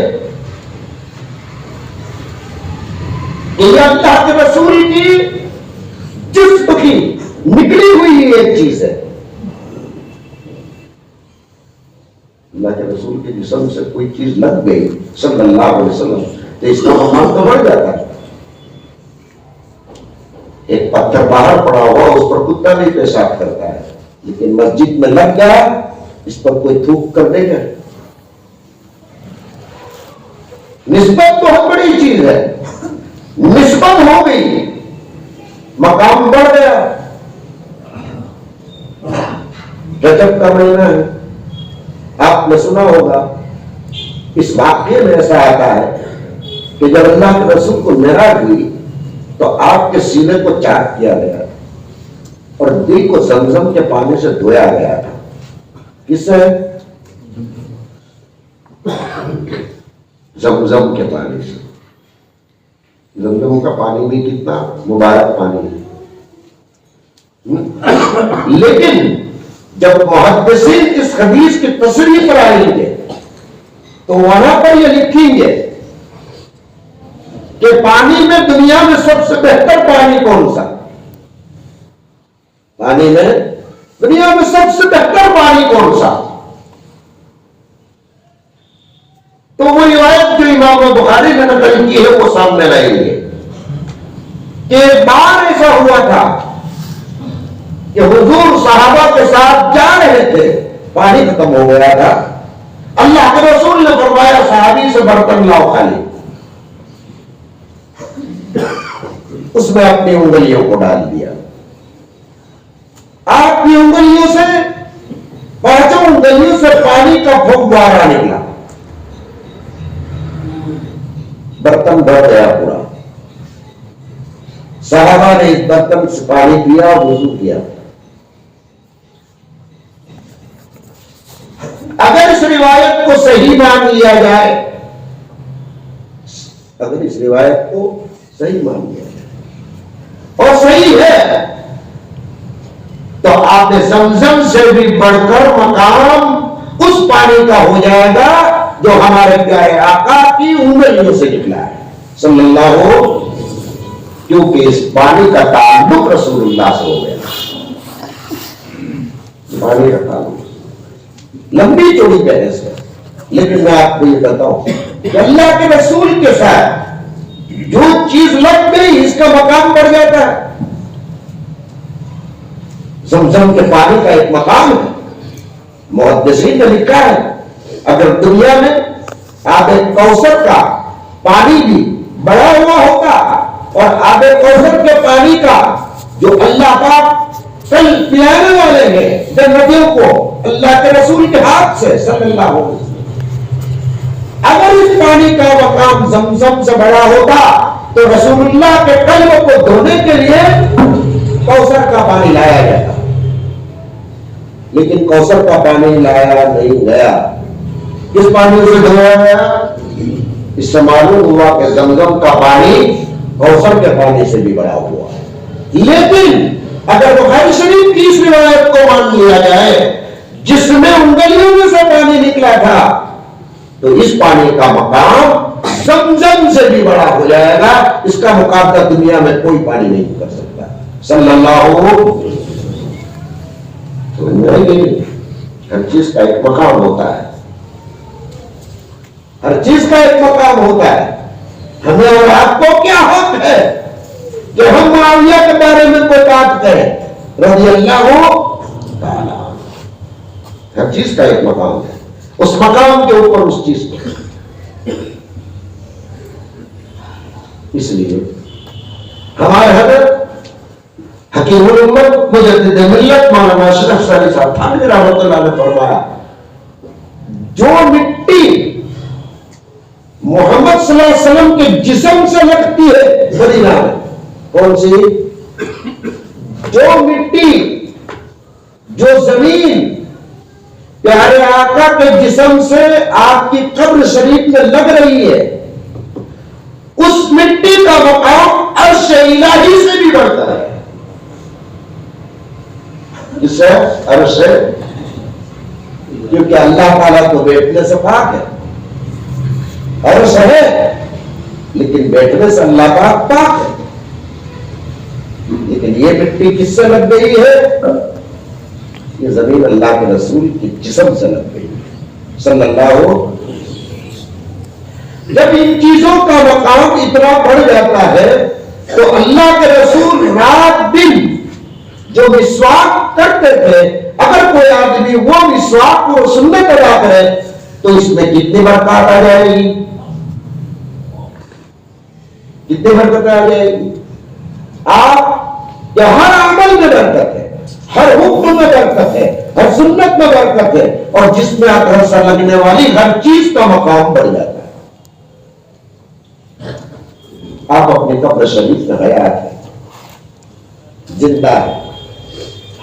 کہ یہ اللہ کے رسول کی ایک چیز ہے. اللہ کے رسول کے جسم سے کوئی چیز لگ گئی صلی اللہ علیہ وسلم تو اس کا مقام تو بڑھ جاتا ہے. ایک پتھر باہر پڑا ہوا اس پر کتا نہیں پیشاب کرتا ہے، لیکن مسجد میں لگ گیا اس پر کوئی تھوک کر دے گا. نسبت بہت بڑی چیز ہے. نسبت ہو گئی، مقام بڑھ گیا. رجب کا مہینہ ہے، آپ نے سنا ہوگا اس واقعے میں ایسا آتا ہے کہ جب اللہ کے رسول کو معراج ہوئی تو آپ کے سینے کو چاک کیا گیا اور دل کو زمزم کے پانی سے دھویا گیا تھا. کس سے؟ زمزم کے پانی سے. زمزم کا پانی بھی کتنا مبارک پانی ہے. لیکن جب محدثین اس حدیث کی تصریح پر آئیں گے تو وہاں پر یہ لکھیں گے کہ پانی میں دنیا میں سب سے بہتر پانی کون سا؟ پانی میں دنیا میں سب سے بہتر پانی کون سا؟ تو وہ روایت جو امام بخاری نے نقل کی ہے وہ سامنے لائیں گے کہ ایک بار ایسا ہوا تھا کہ حضور صحابہ کے ساتھ جا رہے تھے، پانی ختم ہو گیا تھا. اللہ کے رسول نے فرمایا صحابی سے برتن لاؤ خالی. اس میں اپنی انگلیوں کو ڈال دیا. آپ کی انگلیوں سے، پانچوں انگلیوں سے پانی کا پھوارا نکلا. برتن بھر گیا پورا. صحابہ نے اس برتن سے پانی پیا، وضو کیا. اگر اس روایت کو صحیح مان لیا جائے، اگر اس روایت کو صحیح مان لیا جائے اور صحیح ہے تو آپ زمزم سے بھی بڑھ کر مقام اس پانی کا ہو جائے گا جو ہمارے پیارے آقا کی انگلیوں سے نکلا ہے صلی اللہ علیہ، کیونکہ اس پانی کا تعلق رسول اللہ سے ہو گیا. پانی کا تعلق لمبی چوڑی بحث ہے، لیکن میں آپ کو یہ بتاؤں کہ اللہ کے رسول کے ساتھ جو چیز لگ گئی اس کا مقام بڑھ جاتا ہے. زمزم کے پانی کا ایک مقام ہے. محدثین نے لکھا ہے اگر دنیا میں آب کوثر کا پانی بھی بڑا ہوا ہوتا اور آب کوثر کے پانی کا جو اللہ پاک کل پلانے والے ہیں جنتیوں کو اللہ کے رسول کے ہاتھ سے صلی اللہ علیہ وسلم، اگر اس پانی کا مقام زمزم سے بڑا ہوتا تو رسول اللہ کے قلب کو دھونے کے لیے کوثر کا پانی لایا جاتا. لیکن کوثر کا پانی لایا نہیں گیا. کس پانی سے دھویا گیا؟ اس سے معلوم ہوا کہ زمزم کا پانی کوثر کے پانی سے بھی بڑا ہوا. لیکن اگر بخاری شریف کی اس روایت کو مان لیا جائے جس میں انگلیوں میں سے پانی نکلا تھا تو اس پانی کا مقام زمزم سے بھی بڑا ہو جائے گا. اس کا مقابلہ دنیا میں کوئی پانی نہیں کر سکتا صلی اللہ علیہ. ہر چیز کا ایک مقام ہوتا ہے، ہر چیز کا ایک مقام ہوتا ہے. ہمیں اور آپ کو کیا حق ہے کہ ہم معاویہ کے بارے میں کوئی بات کریں رضی اللہ تعالی. ہر چیز کا ایک مقام ہے، اس مقام کے اوپر اس چیز کو. اس لیے ہمارے حضرت حکیم الامت مجدد ملت مولانا اشرف صاحب تھانوی رحمۃ اللہ نے فرمایا جو مٹی محمد صلی اللہ علیہ وسلم کے جسم سے لگتی ہے مدینہ میں، کون سی؟ جو مٹی، جو زمین پیارے آقا کے جسم سے آپ کی قبر شریف میں لگ رہی ہے، اس مٹی کا مقام عرش الہی سے بھی بڑھتا ہے. جس سے عرش ہے، کیونکہ اللہ تعالیٰ تو بیٹھنے سے پاک ہے. عرش ہے لیکن بیٹھنے سے اللہ پاک پاک ہے. لیکن یہ مٹی کس سے لگ گئی ہے؟ یہ زمین اللہ کے رسول کے جسم سے لگ گئی صلی اللہ. جب ان چیزوں کا مقام اتنا بڑھ جاتا ہے تو اللہ کے رسول رات دن جو مسواک کرتے تھے، اگر کوئی آدمی وہ مسواک کو سنت ادا کرے تو اس میں کتنی برکات آ جائے گی، کتنی برکت آ جائے گی. آپ کہ ہر عمل میں برکت ہے، ہر حکم میں برکت ہے، ہر سنت میں برکت ہے، اور جس میں اثر لگنے والی ہر چیز کا مقام بڑھ جاتا ہے. آپ اپنے قبر شریف میں حیات ہے، زندہ ہے،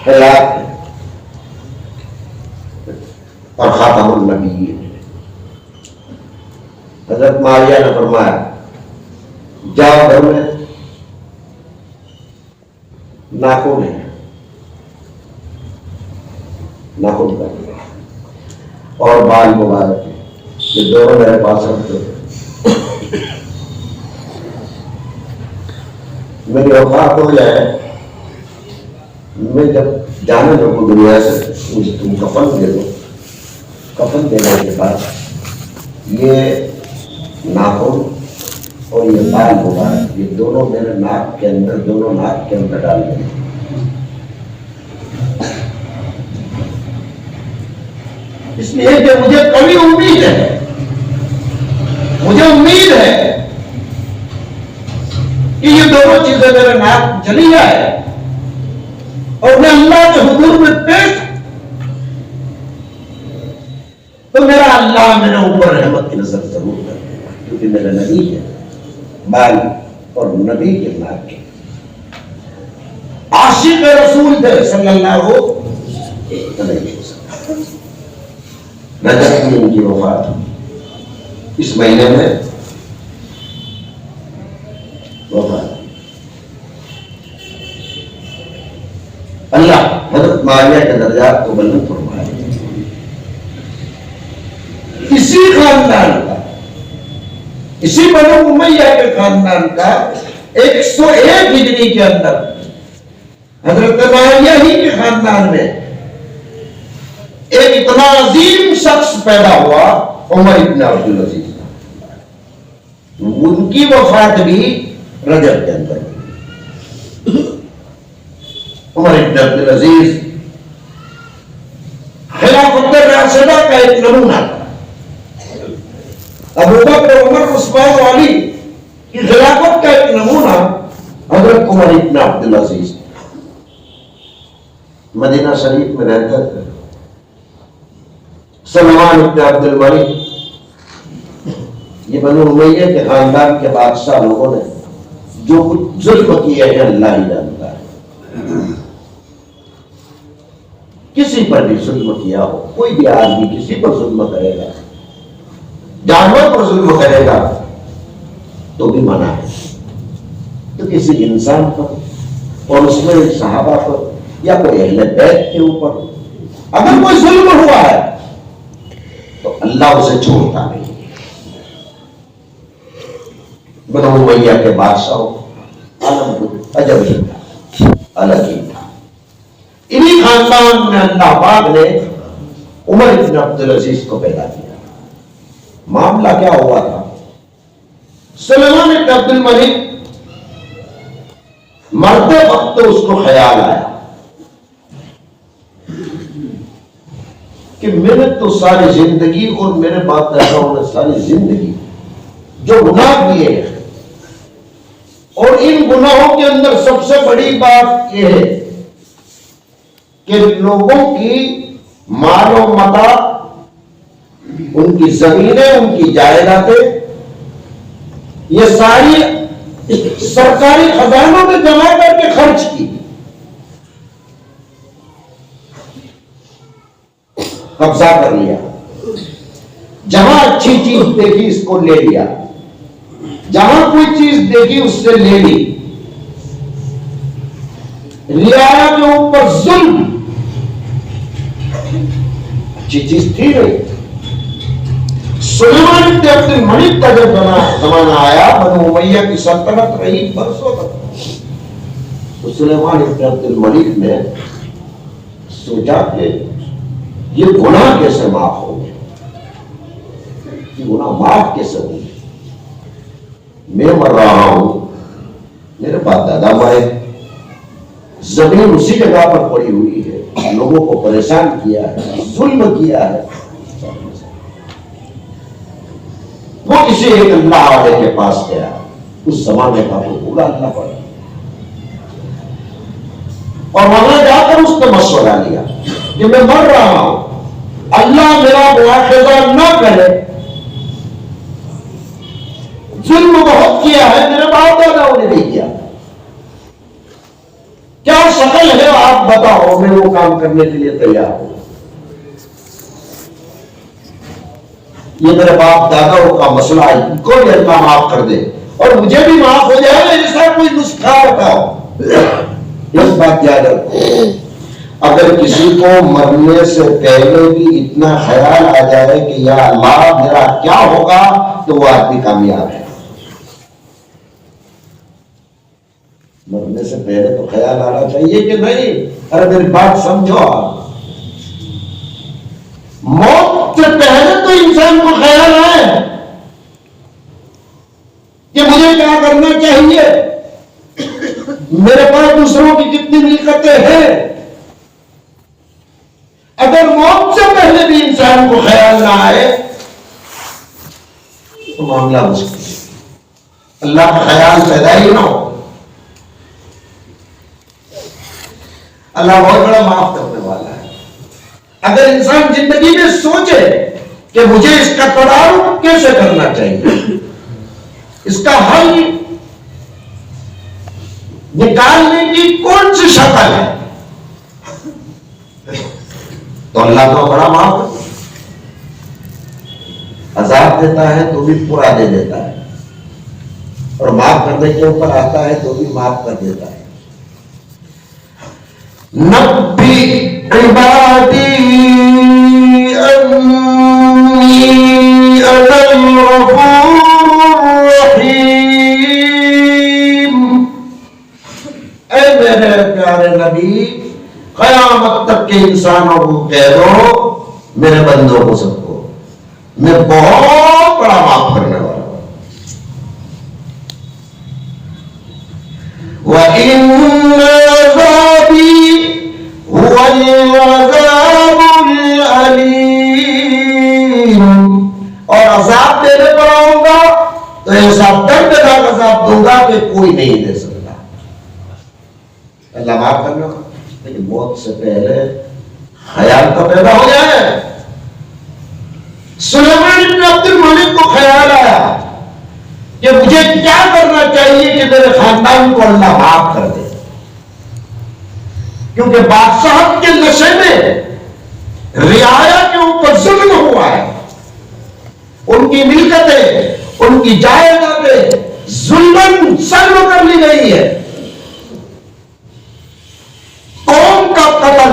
حیات ہے، اور خاتم النبیین. حضرت ماریہ نے فرمایا جاؤ گھر میں ناخن ہے، ناخن کا اور بال مبارک ہے، یہ دونوں میرے پاس رکھتے ہیں. میری وفات ہو جائے، میں جب جانے لگوں دنیا سے، مجھے تم کفن دے دو. کفن دینے کے بعد یہ ناخن اور یہ بال مبارک، یہ دونوں میرے ناک کے اندر، دونوں ناک کے اندر ڈال دیں. اس لیے کہ مجھے کبھی امید ہے، مجھے امید ہے کہ یہ دونوں چیزیں میرے ناک چلی جائے اور میں اللہ کے حضور میں پیش، تو میرا اللہ میرے اوپر رحمت کی نظر ضرور کر دے گا، کیونکہ میرے نبی ہے بال اور نبی کے ناک کے عاشق رسول تھے صلی اللہ علیہ وسلم. رجب میں ان کی وفات ہوئی، اس مہینے میں وفات. اللہ حضرت ماریہ کے درجات کو بلند فرمائے. اسی خاندان کا، اسی بنو امیہ کے خاندان کا 101 ہجری کے اندر حضرت ماریہ ہی کے خاندان میں ایک اتنا عظیم شخص پیدا ہوا، عمر ابن عبدالعزیز. ان کی وفات بھی رجب کے اندر. عمر ابن عبدالعزیز خلافت راشدہ کا ایک نمونہ تھا. ابو بکر، عمر، عثمان، علی کی خلافت کا ایک نمونہ حضرت عمر ابن عبدالعزیز. مدینہ شریف میں رہتے تھے. سلمان ابن عبد الملک، یہ بنو امیہ کے خاندان کے بادشاہ لوگوں نے جو کچھ ظلم کیے ہیں اللہ ہی جانتا ہے. کسی پر بھی ظلم کیا ہو، کوئی بھی آدمی کسی پر ظلم کرے گا، جانور پر ظلم کرے گا تو بھی منع ہے. تو کسی انسان پر اور اس میں صحابہ پر یا کوئی اہل بیت کے اوپر اگر کوئی ظلم ہوا ہے تو اللہ اسے چھوڑتا نہیں. بنو امیہ کے بادشاہوں عجب ہی تھا، الگ ہی تھا. انہی خاندان میں اللہ پاک نے عمر ابن عبدالعزیز کو پیدا کیا. معاملہ کیا ہوا تھا؟ سلمان ابن عبد الملک مرتے وقت تو اس کو خیال آیا کہ میں نے تو ساری زندگی اور میرے باپ داداؤں نے ساری زندگی جو گناہ کیے ہیں، اور ان گناہوں کے اندر سب سے بڑی بات یہ ہے کہ لوگوں کی مال و متاع، ان کی زمینیں، ان کی جائیدادیں، یہ ساری سرکاری خزانوں میں جمع کر کے خرچ کی، قبضہ کر لیا. جہاں اچھی چیز دیکھی اس کو لے لیا، جہاں کوئی چیز دیکھی اس سے لے لی. رعایا کے اوپر ظلم، اچھی چیز تھی نہیں. سلیمان ابن عبد الملک کا جب زمانہ آیا، بنو امیہ کی سلطنت رہی برسوں تک، تو سلیمان ابن عبد الملک نے سوچا کہ یہ گناہ کیسے معاف ہو گئے، یہ گناہ معاف کیسے ہو گئے؟ میں مر رہا ہوں، میرے باپ دادا مرے، زمین اسی جگہ پر پڑی ہوئی ہے، لوگوں کو پریشان کیا ہے، ظلم کیا ہے، وہ کسی ایک اللہ والے کے پاس گیا، اس زمانے کا وہ بولا اللہ پڑا، اور وہاں جا کر اس نے مشورہ لیا کہ میں مر رہا ہوں، اللہ میرا مواخذہ نہ کرے، ظلم بہت کیا ہے، میرے باپ دادا نے نہیں کیا، کیا شکل ہے آپ بتاؤ، میں وہ کام کرنے کے لیے تیار ہوں۔ یہ میرے باپ داداؤں کا مسئلہ ہے، ان کو بھی اللہ معاف کر دے اور مجھے بھی معاف ہو جائے، ایسا کوئی نسخہ بتاؤ۔ اس بات یاد رکھو، اگر کسی کو مرنے سے پہلے بھی اتنا خیال آ جائے کہ یا اللہ میرا کیا ہوگا، تو وہ آدمی کامیاب ہے۔ مرنے سے پہلے تو خیال آنا چاہیے کہ نہیں، ارے میری بات سمجھو آپ، موت سے پہلے تو انسان کو خیال آئے کہ مجھے کیا کرنا چاہیے، میرے پاس دوسروں کی کتنی ملکتیں ہیں۔ اگر موت سے پہلے بھی انسان کو خیال نہ آئے تو معاملہ مشکل ہے، اللہ کا خیال پیدا ہی نہ ہو۔ اللہ بہت بڑا معاف کرنے والا ہے۔ اگر انسان زندگی میں سوچے کہ مجھے اس کا تدارک کیسے کرنا چاہیے، اس کا حل نکالنے کی کون سی شکل ہے، تو اللہ کو بڑا معاف کرتا ہے، عذاب دیتا ہے تو بھی پورا دے دیتا ہے، اور معاف کرنے کے اوپر آتا ہے تو بھی معاف کر دیتا ہے۔ نبی عبادی انی انا الغفور الرحیم، اے میرے پیارے نبی قیامت تک کے انسانوں کو کہہ دو، میرے بندوں کو سب کو، میں بہت بڑا معاف کرنے والا ہوں۔ وَإِنَّ عَذَابِي هُوَ الْعَذَابُ الْأَلِيمُ، اور عذاب دینے پر آؤں گا تو ایسا دردناک عذاب دوں گا کہ کوئی نہیں دے سکتا۔ اللہ معاف کرنا، لیکن موت سے پہلے خیال تو پیدا ہو جائے۔ سلیمان بن عبد الملک کو خیال آیا کہ مجھے کیا کرنا چاہیے کہ میرے خاندان کو اللہ معاف کر دے، کیونکہ بادشاہت کے نشے میں رعایا کے اوپر ظلم ہوا ہے، ان کی ملکتیں، ان کی جائیدادیں ظلماً سلب کر لی گئی ہے، قوم کا قتل،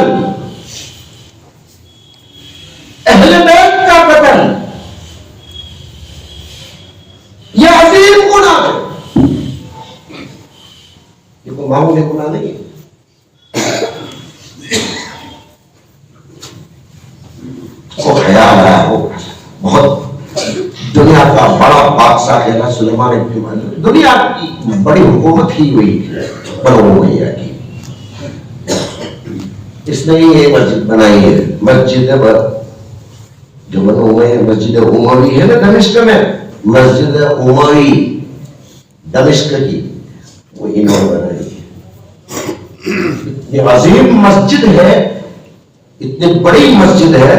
اہل بیت کا قتل، یہ عظیم گناہ ہے، یہ کوئی معمولی گناہ نہیں ہے۔ کو خیال آیا ہو، بہت دنیا کا بڑا بادشاہ ہے سلیمان بن ملک، دنیا کی بڑی حکومت ہی ہوئی بنو امیہ کی، اس نے یہ مسجد بنائی ہے، مسجد جو بنو امیہ مسجد اموی ہے نا دمشق میں، مسجد اموی دمشق کی، وہ انہوں نے بنائی ہے۔ اتنی عظیم مسجد ہے، اتنی بڑی مسجد ہے،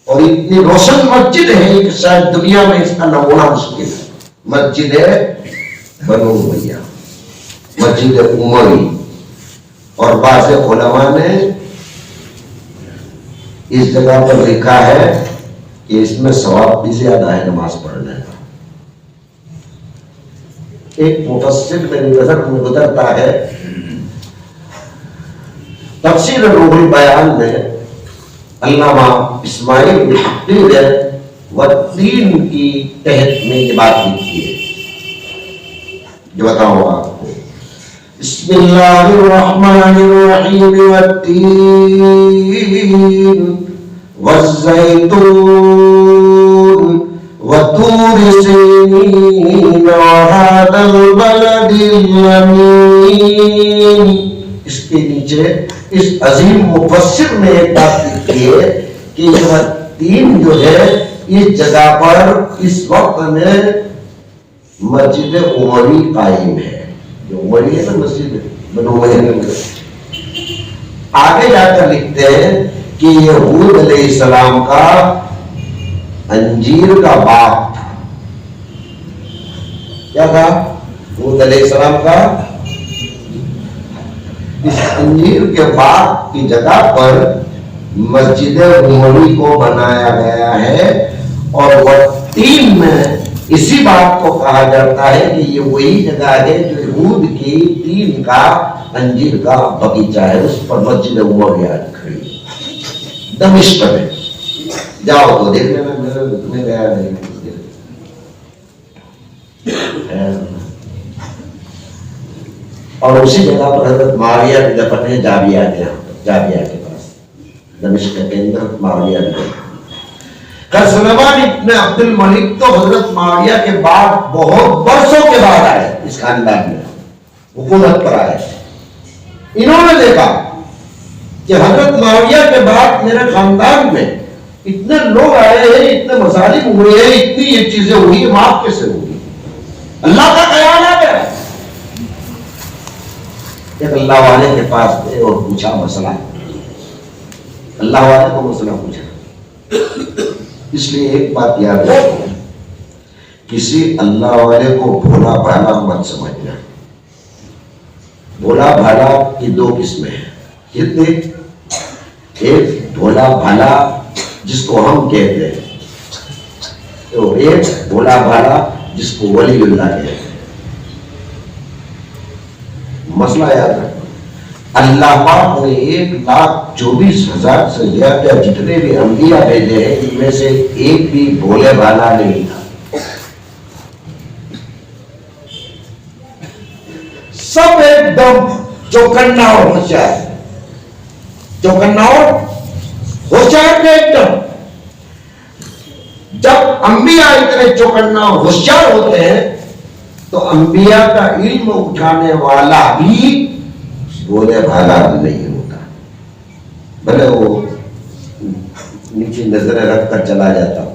اور اتنی روشن مسجد ہے کہ شاید دنیا میں اس کا نمونہ مشکل ہے۔ مسجد بنو امیہ، مسجد اموی، اور بعض علماء نے اس جگہ پر لکھا ہے کہ اس میں ثواب بھی زیادہ ہے نماز پڑھنے کا۔ ایک مفسر میری نظر میں گزرتا ہے، تفسیر روح البیان میں علامہ اسماعیل بن حقیر والدین کی تحت میں یہ بات لکھی ہے، جو بتاؤں آپ کو۔ بسم اللہ الرحمن الرحیم والتین والزیتون وطور سینین وهذا البلد الامین. اس کے نیچے اس عظیم مفسر نے ایک بات لکھی ہے کہ یہ تین جو ہے اس جگہ پر اس وقت میں مسجد عمری قائم ہے. جو عمری ہے نا مسجد بنو امیہ میں. آگے جا کر لکھتے ہیں کہ یہ ہود علیہ السلام کا انجیر کا باغ تھا. کیا تھا؟ ہود علیہ السلام کا اس انجیر کے باغ کی جگہ پر مسجد عمری کو بنایا گیا ہے. اور وہ تین میں اسی بات کو کہا جاتا ہے کہ یہ وہی جگہ ہے جو ہود کی تین کا انجیر کا باغیچہ ہے. اس پر مسجد عمری آج کھڑی دمشق میں. جاؤ تو دیکھ لینا. میں گیا نہیں. اور اسی جگہ پر حضرت معاویہ کی دفن ہے جابیہ کے پاس دمشق کے اندر. معاویہ سلیمان ابن عبد الملک تو حضرت معاویہ کے بعد بہت برسوں کے بعد آئے اس خاندان میں حکومت پر آئے. انہوں نے دیکھا کہ حضرت معاویہ کے بعد میرے خاندان میں اتنے لوگ آئے ہیں, اتنے مظالم ہوئے ہیں, اتنی یہ چیزیں ہوئی, معاف کیسے ہوگی؟ اللہ کا خیال آ گیا. ایک اللہ والے کے پاس گئے اور پوچھا مسئلہ. اللہ والے کو مسئلہ پوچھا. اس لیے ایک بات یاد رکھو, کسی اللہ والے کو بھولا بھالا مت سمجھنا. بھولا بھالا کی دو قسمیں ہیں. کتنے؟ ایک بھولا بھالا جس کو ہم کہتے ہیں, تو ایک بھولا بھالا جس کو ولی اللہ کہتے ہیں. مسئلہ یاد رکھو, اللہ پاک نے 1,24,000 سے زیادہ جتنے بھی انبیاء بھیجے ہیں ان میں سے ایک بھی بھولے بھالا نہیں تھا. سب ایک دم چوکنا اور ہوشیار. چوکنا اور ہوشیار تھے ایک دم. جب انبیاء اتنے چوکنا اور ہوشیار ہوتے ہیں تو انبیاء کا علم اٹھانے والا بھی بولے بھالا نہیں ہوتا. بھلے وہ نیچے نظریں رکھ کر چلا جاتا ہو,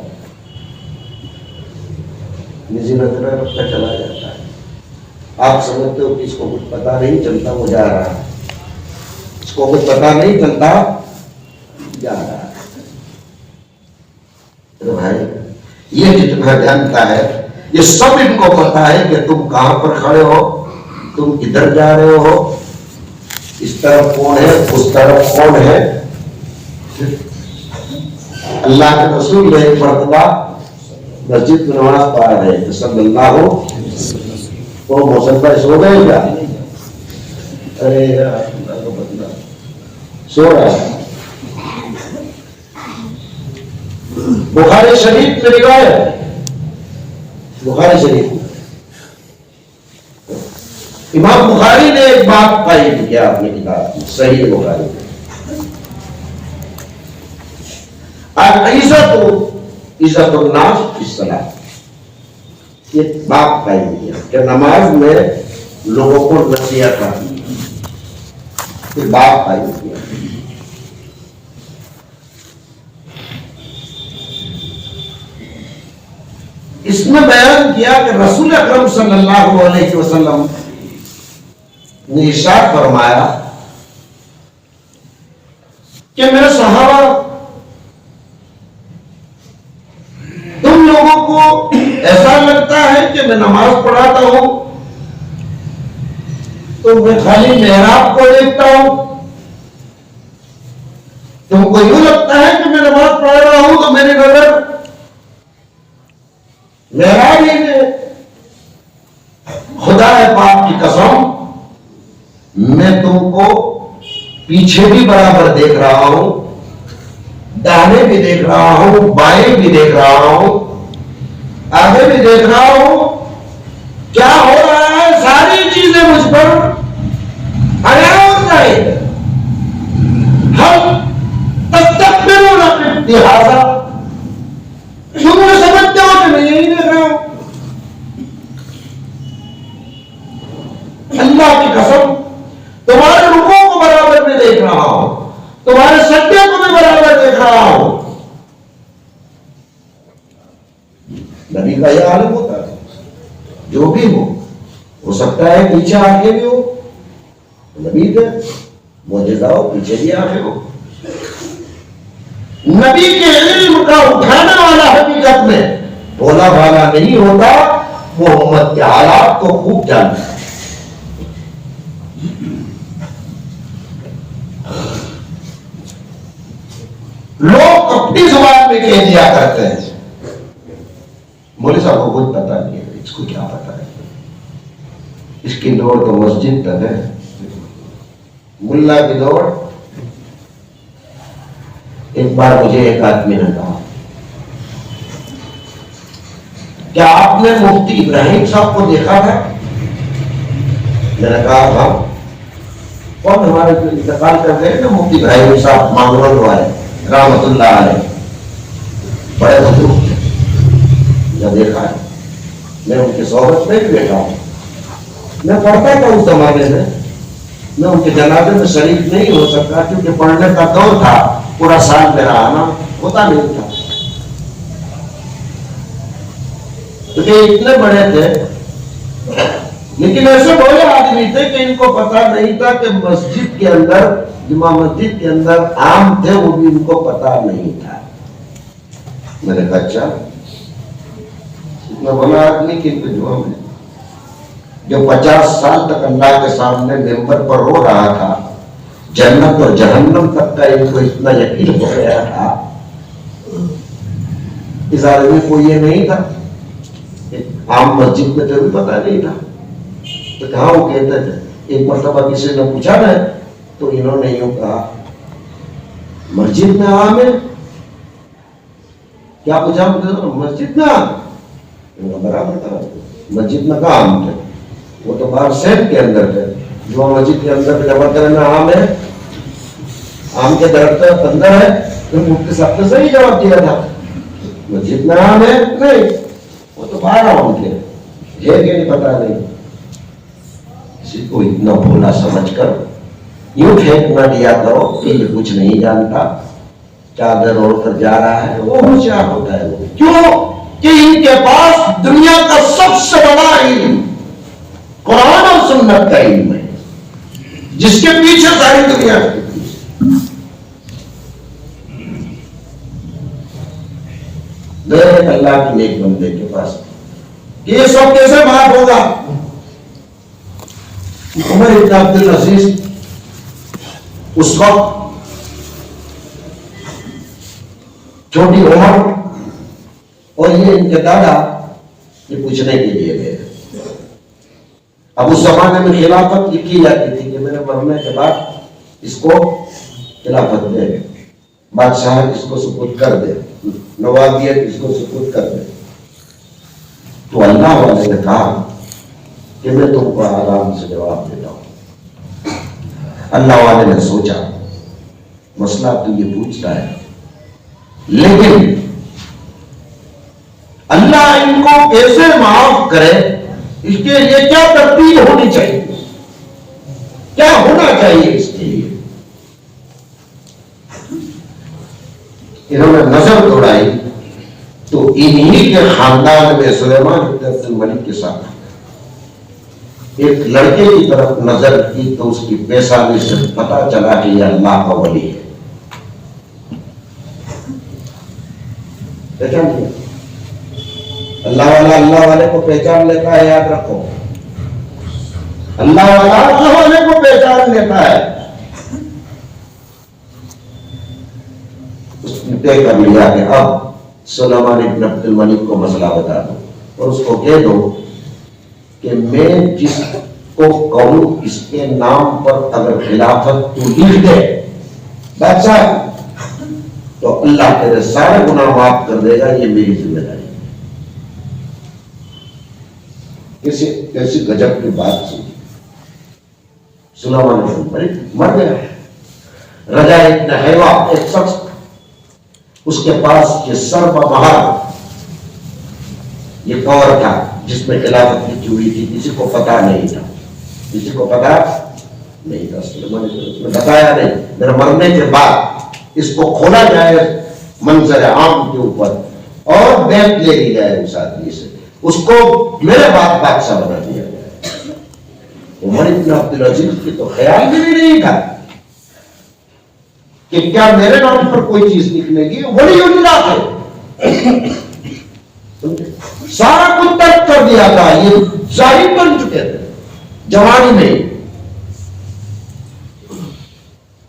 نیچے نظریں رکھ کر چلا جاتا ہے. آپ سمجھتے ہو کہ اس کو کچھ پتا نہیں چلتا وہ جا رہا ہے, اس کو کچھ پتا نہیں چلتا جا رہا ہے. تو بھائی یہ جتنا جانتا ہے یہ سب ان کو پتا ہے کہ تم کہاں پر کھڑے ہو, تم کدھر جا رہے ہو, اس طرف کون ہے, اس طرف کون ہے. اللہ کے رسول نے ایک مرتبہ مسجد میں نماز پڑھا رہے تو صلی اللہ ہو تو موسم پر سو گئے کیا؟ ارے سو رہا ہے. بخاری شریف میں روایت, بخاری شریف امام بخاری نے ایک بات قائم کیا اپنی کتاب کی صحیح بخاری میں, عزت الناس فی الصلاۃ. یہ بات قائم کیا کہ نماز میں لوگوں کو نصیحت کرنی. یہ بات قائم کیا. اس میں بیان کیا کہ رسول اکرم صلی اللہ علیہ وسلم نے ارشاد فرمایا کہ میرے صحابہ تم لوگوں کو ایسا لگتا ہے کہ میں نماز پڑھاتا ہوں تو میں خالی محراب کو دیکھتا ہوں, تم کو یوں لگتا ہے کہ میں نماز پڑھ رہا ہوں تو میری نظر محراب ہی ہے. خدا پاک کی قسم میں تم کو پیچھے بھی برابر دیکھ رہا ہوں, داہنے بھی دیکھ رہا ہوں, بائیں بھی دیکھ رہا ہوں, آگے بھی دیکھ رہا ہوں. کیا ہو رہا ہے؟ ساری چیزیں مجھ پر لہذا تم سمجھتے ہو کہ میں یہی دیکھ رہا ہوں؟ اللہ کی قسم تمہارے رکوع کو برابر میں دیکھ رہا ہوں، تمہارے سجدے کو بھی برابر دیکھ رہا ہوں۔ نبی کا یہ عالم ہوتا ہے، جو بھی ہو سکتا ہے پیچھے آگے بھی ہو، نبی کے معجزہ ہو پیچھے بھی آگے ہو۔ نبی کے علم کا اٹھانے والا حقیقت میں بولا بھالا نہیں ہوتا، وہ امت کے حالات کو خوب جانتا ہے۔ لوگ اپنی زبان میں کہہ دیا کرتے ہیں مولوی صاحب کو کچھ پتا نہیں ہے، اس کو کیا پتا ہے، اس کی دوڑ تو مسجد تک ہے، ملا کی دوڑ۔ ایک بار مجھے ایک آدمی نے کہا کیا آپ نے مفتی ابراہیم صاحب کو دیکھا تھا؟ میں نے کہا ہاں۔ کون ہمارے جو انتقال کر گئے نا مفتی ابراہیم صاحب مانگرول والے رحمت اللہ علیہ، بڑے بزرگ تھے، میں دیکھا ہے، میں ان کی صحبت میں بھی بیٹھا ہوں، میں پڑھتا تھا اس زمانے میں ان کے جنازے میں شریک نہیں ہو سکتا کیونکہ پڑھنے کا دور تھا، پورا سال میرا آنا ہوتا نہیں تھا، کیونکہ اتنے بڑے تھے، لیکن ایسے بڑے آدمی تھے کہ ان کو پتا نہیں تھا کہ مسجد کے اندر، جمعہ مسجد کے اندر عام تھے، وہ بھی ان کو پتا نہیں تھا۔ میں نے کہا اچھا، اتنا بڑا آدمی کہ جمعہ میں جو 50 سال تک اللہ کے سامنے ممبر پر رو رہا تھا، جنت اور جہنم تک کا ان کو اتنا یقین ہو گیا تھا، اس آدمی کو یہ نہیں تھا، عام مسجد میں تو بھی پتا نہیں تھا، تو کہاں وہ کہتے تھے۔ ایک مرتبہ کسی نے پوچھا نا تو انہوں نے یوں کہا مسجد میں عام ہے؟ کیا پوچھا؟ مسجد میں عام؟ برابر تھا، مسجد میں کہاں عام تھے، وہ تو باہر سیٹ کے اندر تھے، جو مسجد کے اندر جمع کرنا عام ہے، عام کے درخت اندر ہے، تو مفتی صاحب نے صحیح جواب دیا تھا، مسجد میں عام ہے نہیں، وہ تو باہر عام تھے، یہ کہ نہیں پتا نہیں۔ کسی کو اتنا بھولا سمجھ کر یوں پھینک نہ دیا کرو کہ یہ کچھ نہیں جانتا، چادر اوڑھ کر جا رہا ہے، وہ ہوشیار ہوتا ہے۔ کیوں کہ ان کے پاس دنیا کا سب سے بڑا علم قرآن اور سنت کا علم ہے، جس کے پیچھے ساری دنیا ہے۔ گئے اللہ کے نیک بندے کے پاس کہ یہ سب کیسے معاف ہوگا؟ عمر ابن عبد العزیز اس وقت چھوٹی عمر، اور یہ ان کے دادا یہ پوچھنے کے لیے گئے۔ اب اس زمانے میں خلافت یہ کی جاتی تھی کہ میرے مرنے کے بعد اس کو خلافت دے، بادشاہ اس کو سپرد کر دے، نوابیت اس کو سپرد کر دے۔ تو اللہ والے نے کہا کہ میں تم کو آرام سے جواب دیتا ہوں۔ اللہ والے نے سوچا مسئلہ تو یہ پوچھتا ہے، لیکن اللہ ان کو کیسے معاف کرے، اس کے لیے کیا ترتیب ہونی چاہیے، کیا ہونا چاہیے اس کے لیے۔ انہوں نے نظر دوڑائی تو انہی کے خاندان میں سلیمان بن عبد الملک کے ساتھ ایک لڑکے کی طرف نظر کی تو اس کی پیشانی سے پتا چلا کہ یہ اللہ کا ولی ہے۔ پہچان لیا؟ اللہ والے کو پہچان لیتا ہے، یاد رکھو، اللہ والے کو پہچان لیتا ہے۔ اس نے طے کر لیا کہ اب سلیمان بن عبد الملک کو مسئلہ بتا دو اور اس کو کہہ دو کہ میں جس کو کہوں اس کے نام پر اگر خلافت تو لکھ دے بادشاہ تو اللہ تیرے سارے گناہ معاف کر دے گا، یہ میری ذمہ داری۔ کیسی گجب کی بات سنی۔ سلیمان بن عبد الملک مر گیا۔ رجا ابن حیوہ ایک شخص اس کے پاس یہ سرب مہار یہ کور تھا جس میں خلافت لکھی ہوئی تھی، کسی کو پتا نہیں تھا، کسی کو پتا نہیں تھا، اس نے بتایا نہیں، میرے مرنے کے بعد اس کو کھولا جائے منظر عام کے اوپر اور بیعت لے لی جائے اس آدمی سے، اس کو میرے بعد بادشاہ بنا دیا جائے۔ عمر ابن عبدالعزیز کی تو خیال بھی نہیں تھا کہ کیا میرے نام پر کوئی چیز نکلے گی، ولی اللہ تھے، سارا کچھ ترک کر دیا تھا، یہ ظاہر بن چکے تھے جوانی میں۔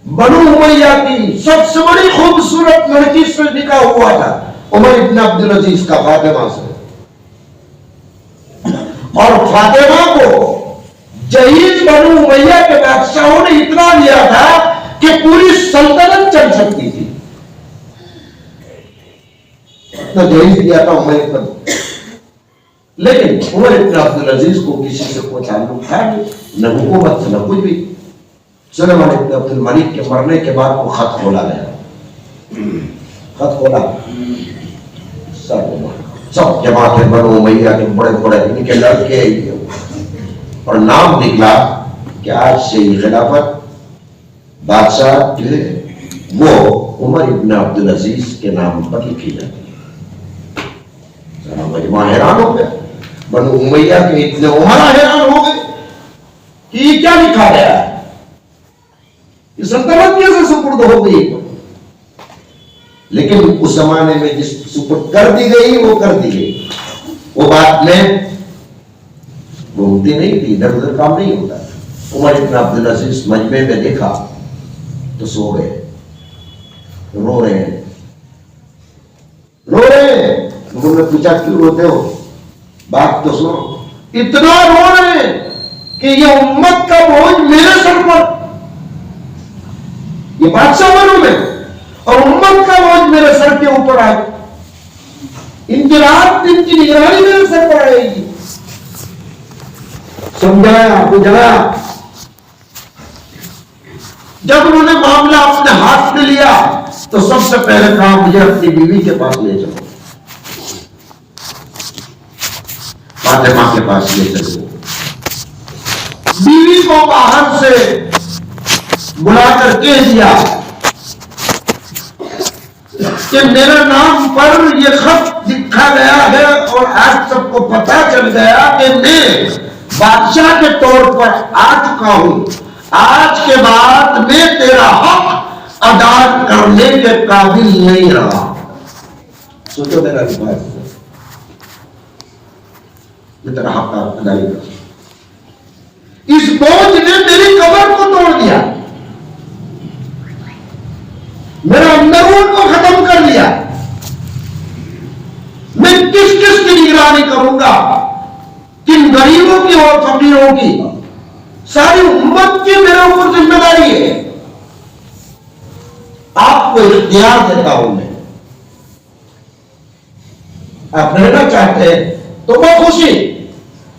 بنو امیہ کی سب سے بڑی خوبصورت لڑکی سے نکاح ہوا تھا عمر ابن عبدالعزیز کا فاطمہ سے، اور فاطمہ کو جہیز بنو امیہ کے بادشاہوں نے اتنا لیا تھا کہ پوری سلطنت چل سکتی تھی، اتنا جہیز دیا تھا عمر ابن، لیکن عمر ابن عبدالعزیز کو کسی سے کوئی تعلق تھا نہیں، نہ حکومت سے نہ کچھ بھی۔ سلیمان ابن عبد الملک کے مرنے کے بعد وہ خط کھولا گیا، خط کھولا، سب جماعت بنو امیہ کے بڑے بڑے ان کے لڑکے اور نام نکلا کہ آج سے یہ خلافت بادشاہ جو ہے وہ عمر ابن عبدالعزیز کے نام پر لکھی جاتی ہے۔ سارا مجمع حیران ہو گیا، بنو امیہ کے اتنے عمرا حیران ہو گئے کہ یہ کیا لکھا گیا ہے، یہ سلطنت کیسے سپرد ہو گئی۔ لیکن اس زمانے میں جس سپرد کر دی گئی وہ کر دی گئی، وہ بات میں بولتی نہیں تھی، ادھر ادھر کام نہیں ہوتا۔ عمر ابن عبدالعزیز مجمع میں دیکھا تو سو گئے، رو رہے ہیں، رو رہے ہیں۔ انہوں نے پوچھا کیوں روتے ہو، بات تو سنو۔ اتنا رو رہے ہیں کہ یہ امت کا بوجھ میرے سر پر، یہ بادشاہ بنوں میں اور امت کا بوجھ میرے سر کے اوپر آئے، ان کی رات دن کی نگرانی میرے سر پر آئے گی۔ سمجھایا، بجھایا، جب انہوں نے معاملہ اپنے ہاتھ میں لیا تو سب سے پہلے کہا مجھے اپنی بیوی کے پاس لے چلو، فاطمہ کے پاس لے چلو۔ بیوی کو باہر سے بلا کر کہہ دیا کہ میرے نام پر یہ خط لکھا گیا ہے اور آج سب کو پتا چل گیا کہ میں بادشاہ کے طور پر آ چکا ہوں، آج کے بعد میں تیرا حق ادا کرنے کے قابل نہیں رہا۔ سوچو میرا لباس، میں تیرا حق ادا نہیں کر سکتا، اس بوجھ نے میری کمر کو توڑ دیا، میرا اندرون کو ختم کر دیا، میں کس کس کی نگرانی کروں گا، کن غریبوں کی اور فقیروں کی، ساری امت کی میرے اوپر ذمہ داری ہے۔ آپ کو اختیار دیتا ہوں میں، آپ رہنا چاہتے ہیں تو بخوشی،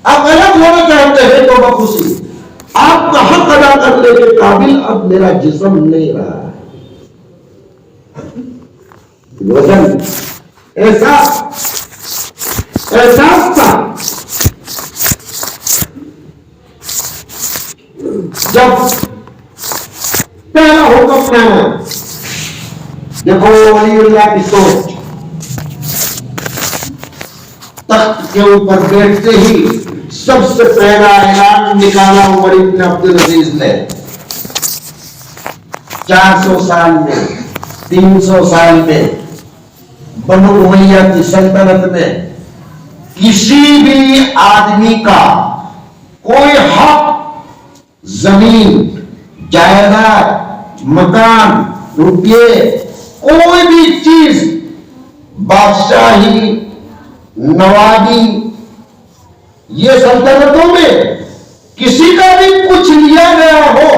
آپ الگ ہونا چاہتے ہیں تو بخوشی، آپ کا حق ادا کرنے کے قابل اب میرا جسم نہیں رہا ہے۔ وزن احساس تھا، جب پہلا حکم میں دیکھو ولی اللہ کی سوچ، تخت کے اوپر بیٹھتے ہی سب سے پہلا اعلان نکالا عمر ابن عبدالعزیز نے۔ 400 سال میں، 300 سال میں بنو امیہ کی سلطنت میں کسی بھی آدمی کا کوئی حق، زمین، جائیداد، مکان، روپیے، کوئی بھی چیز، بادشاہی، نوابی، یہ سلطنتوں میں کسی کا بھی کچھ لیا گیا ہو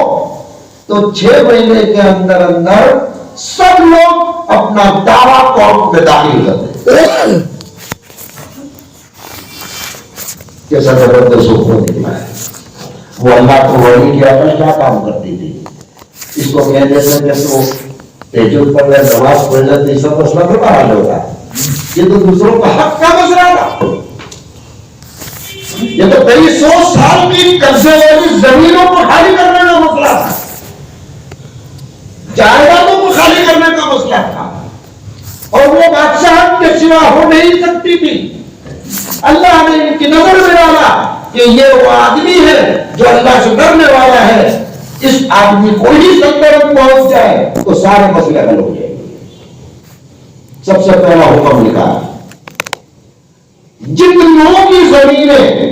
تو 6 مہینے کے اندر اندر سب لوگ اپنا دعویٰ کورٹ میں داخل کرتے، کیسا زبردست حکم نکلا ہے۔ وہ اللہ کو ولی کی عقل کیا کام کرتی تھی، اس کو کہنے سے کہ تو تہجد پڑھ رہے نماز پڑھ رہے تو یہ سب مسئلہ تو حل ہوتا ہے. یہ تو دوسروں کا حق کا مسئلہ تھا. یہ تو 2300 سال کی قبضے والی زمینوں کو خالی کرنے کا مسئلہ تھا, جائیدادوں کو خالی کرنے کا مسئلہ تھا, اور وہ بادشاہ کے سوا ہو نہیں سکتی تھی. اللہ نے ان کی نظر میں ڈالا کہ یہ وہ آدمی ہے جو اللہ سے ڈرنے والا ہے, اس آدمی کو ہی سلطنت پہنچ جائے تو سارے مسئلے حل ہو جائیں گے. سب سے پہلا حکم لکھا, جتنوں کی زمینیں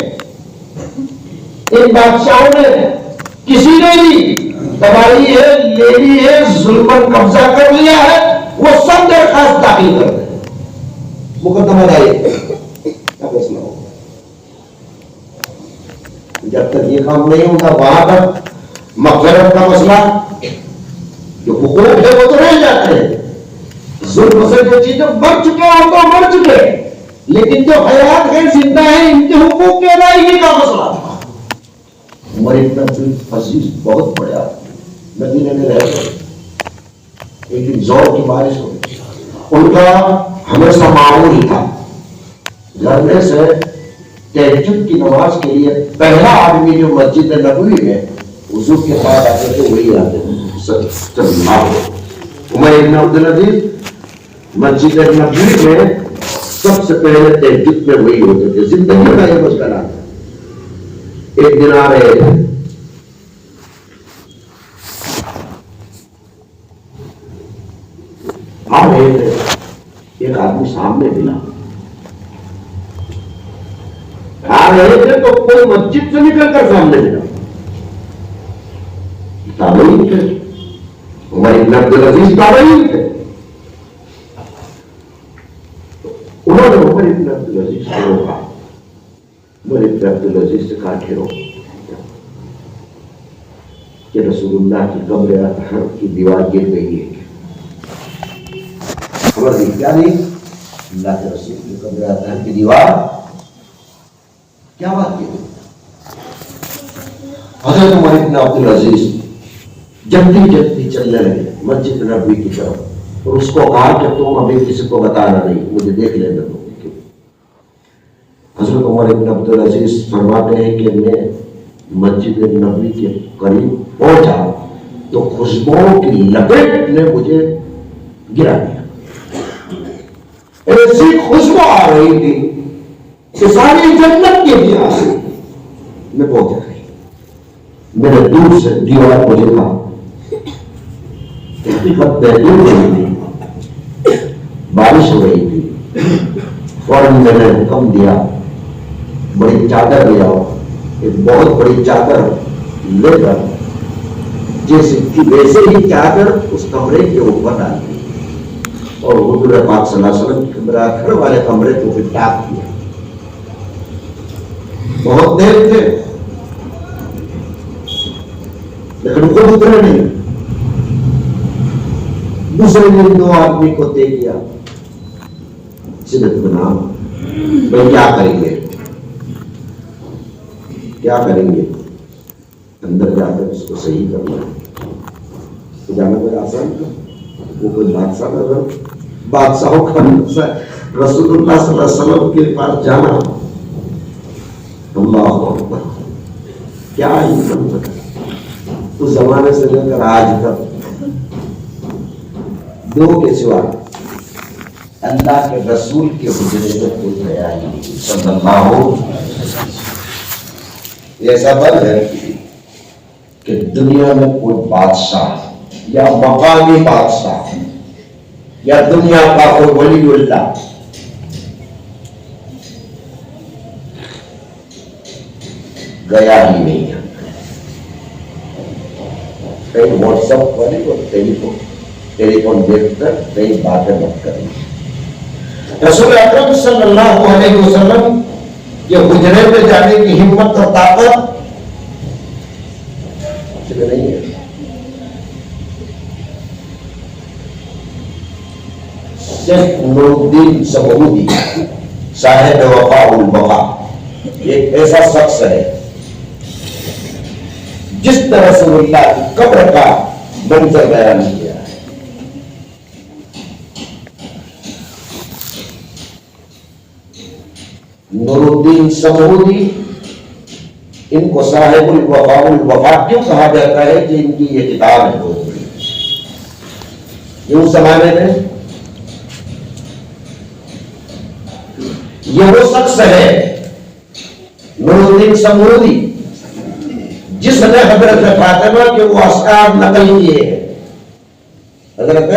ان بادشاہوں نے کسی نے بھی دبائی ہے, لے لی ہے, ظلمن قبضہ کر لیا ہے, وہ سب درخواست داخل کر دیں. مقدمہ دائر کیا فیصلہ ہوگا. جب تک یہ کام نہیں ہوگا وہاں تک مغفرت کا مسئلہ, جو حقوق ہے وہ تو رہ جاتے ہیں. ظلم سے جو چیزیں مر چکے ہیں تو مر چکے, لیکن جو حیات ہے زندہ ہے ان کے حقوق کے ادائیگی کا مسئلہ تھا. عمر بن عبدالعزیز بہت بڑے آدمی, مدینے میں رہتے, ایک دن زور کی بارش ہو گئی. ان کا ہمیشہ معمول ہی تھا گھر میں سے تہجد کی نماز کے لیے پہلا آدمی جو مسجد نبوی میں وضو کے بعد آتے تھے وہی آتے تھے. عمر بن عبدالعزیز مسجد نبوی میں سب سے پہلے تہجد میں وہی ہوتے تھے. زندگی کا یہ مسئلہ تھا. ایک دن آ رہے تھے, ایک آدمی سامنے ملا. آ رہے تھے تو کوئی مسجد سے نکل کر سامنے ملا. تابعین تھے, عمر بن عبدالعزیز تابعین تھے. انہوں نے عمر بن عبدالعزیز کو روکا. عمر بن عبدالعزیز سے کہا ٹھہرو, کہ رسول اللہ کی قبر اطہر کی دیوار گر گئی ہے. خبر نہیں کیا نہیں, اللہ کے رسول کی قبر اطہر کی دیوار کیا بات کی. حضرت عمر بن عبدالعزیز جلدی چلنے لگے مسجد نبوی کی طرف, اور اس کو کہا کہ تم ابھی کسی کو بتانا نہیں, مجھے دیکھ لینا دو. حضرت عمر بن عبدالعزیز فرماتے ہیں کہ میں مسجد نبوی کے قریب پہنچا تو خوشبوؤں کی لپیٹ نے مجھے گرا دیا. ایسی خوشبو آ رہی تھی کہ ساری جنت کے بھی آ رہی. میں پہنچ گئی, میں نے دور سے دیوار کو دیکھا, حقیقت میں دور نہیں تھی, بارش ہو رہی تھی. فوراً میں نے حکم دیا بڑی چادر لے آؤ. ایک بہت بڑی چادر لے کر ویسے ہی چادر اس کمرے کے اوپر ڈال دی, اور حضور پاک صلی اللہ علیہ وسلم کے کمرہ گھر والے کمرے کو بھی ٹاپ کیا. بہت دیر تھے لیکن خود اترے نہیں. دوسرے دن دو آدمی کو دے دیا, صدق بنا بھائی کیا کریں گے, کیا کریں گے, اندر جا کر اس کو صحیح کرنا ہے. جانا کوئی آسان تھا, وہ کوئی بادشاہ نہ, بادشاہوں کا رسول اللہ صلی اللہ علیہ وسلم کے پاس جانا. اللہ اکبر, کیا انسان تھا اس زمانے سے لے کر آج تک. دو کے سوا اللہ کے رسول کے حجرے میں کوئی گیا ہی نہیں صلی اللہ ہو. ایسا بل ہے کہ دنیا میں کوئی بادشاہ یا مقامی بادشاہ یا دنیا کا کوئی ولی اللہ گیا ہی نہیں ہے. کہیں واٹس ایپ پر ٹیلی فون دیکھ کر کئی باتیں مت کریں. رسول اکرم صلی اللہ علیہ وسلم یہ حجرے پہ جانے کی ہمت اور طاقت نہیں ہے. شیخ نور الدین سبودی صاحب وفاء البقا ایک ایسا شخص ہے جس نے رسول اللہ کی قبر کا منظر بیان کیا ہے. نور الدین سمودی، ان کو صاحب الوفا کیوں کہا جاتا ہے کہ ان کی یہ کتاب ہے بہت بڑی. اس زمانے میں یہ وہ شخص ہے نور الدین سمودی جس نے حضرت فاطمہ کے وہ اشعار نقل کیے ہیں. حضرت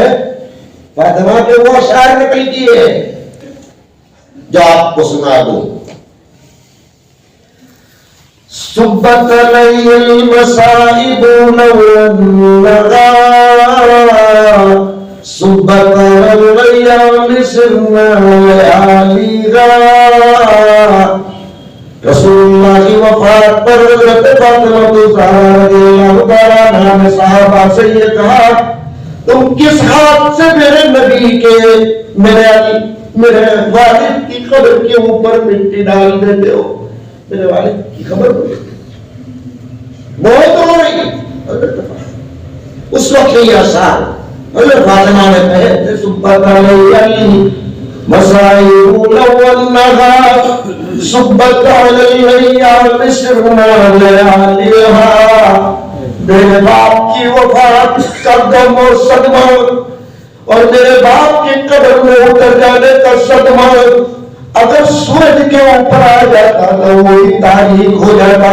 فاطمہ کے وہ اشعار نقل کیے ہیں جو آپ کو سنا دوں. صبت علی المصائب والنغا صبت علی سرنا لیالیغا. رسول اللہ کی وفات پر حضرت فاطمہ رضی اللہ تعالیٰ عنہا نے صحابہ سے یہ کہا تم کس ہاتھ سے میرے نبی کے میرے والد کی قبر کے اوپر مٹی ڈال دیتے ہو. میرے والد کی خبر بہت ہو رہی. اس وقت یہ اشعار حضرت فاطمہ نے کہے تھے صبت علی مصائب والنغا صبت علی سرنا لیالیہا. میرے باپ کی وفات کا غم اور صدمہ اور میرے باپ کی قبر میں اتر جانے کا صدمہ اگر سورج کے اوپر آ جاتا تو وہی تاریخ ہو جاتا.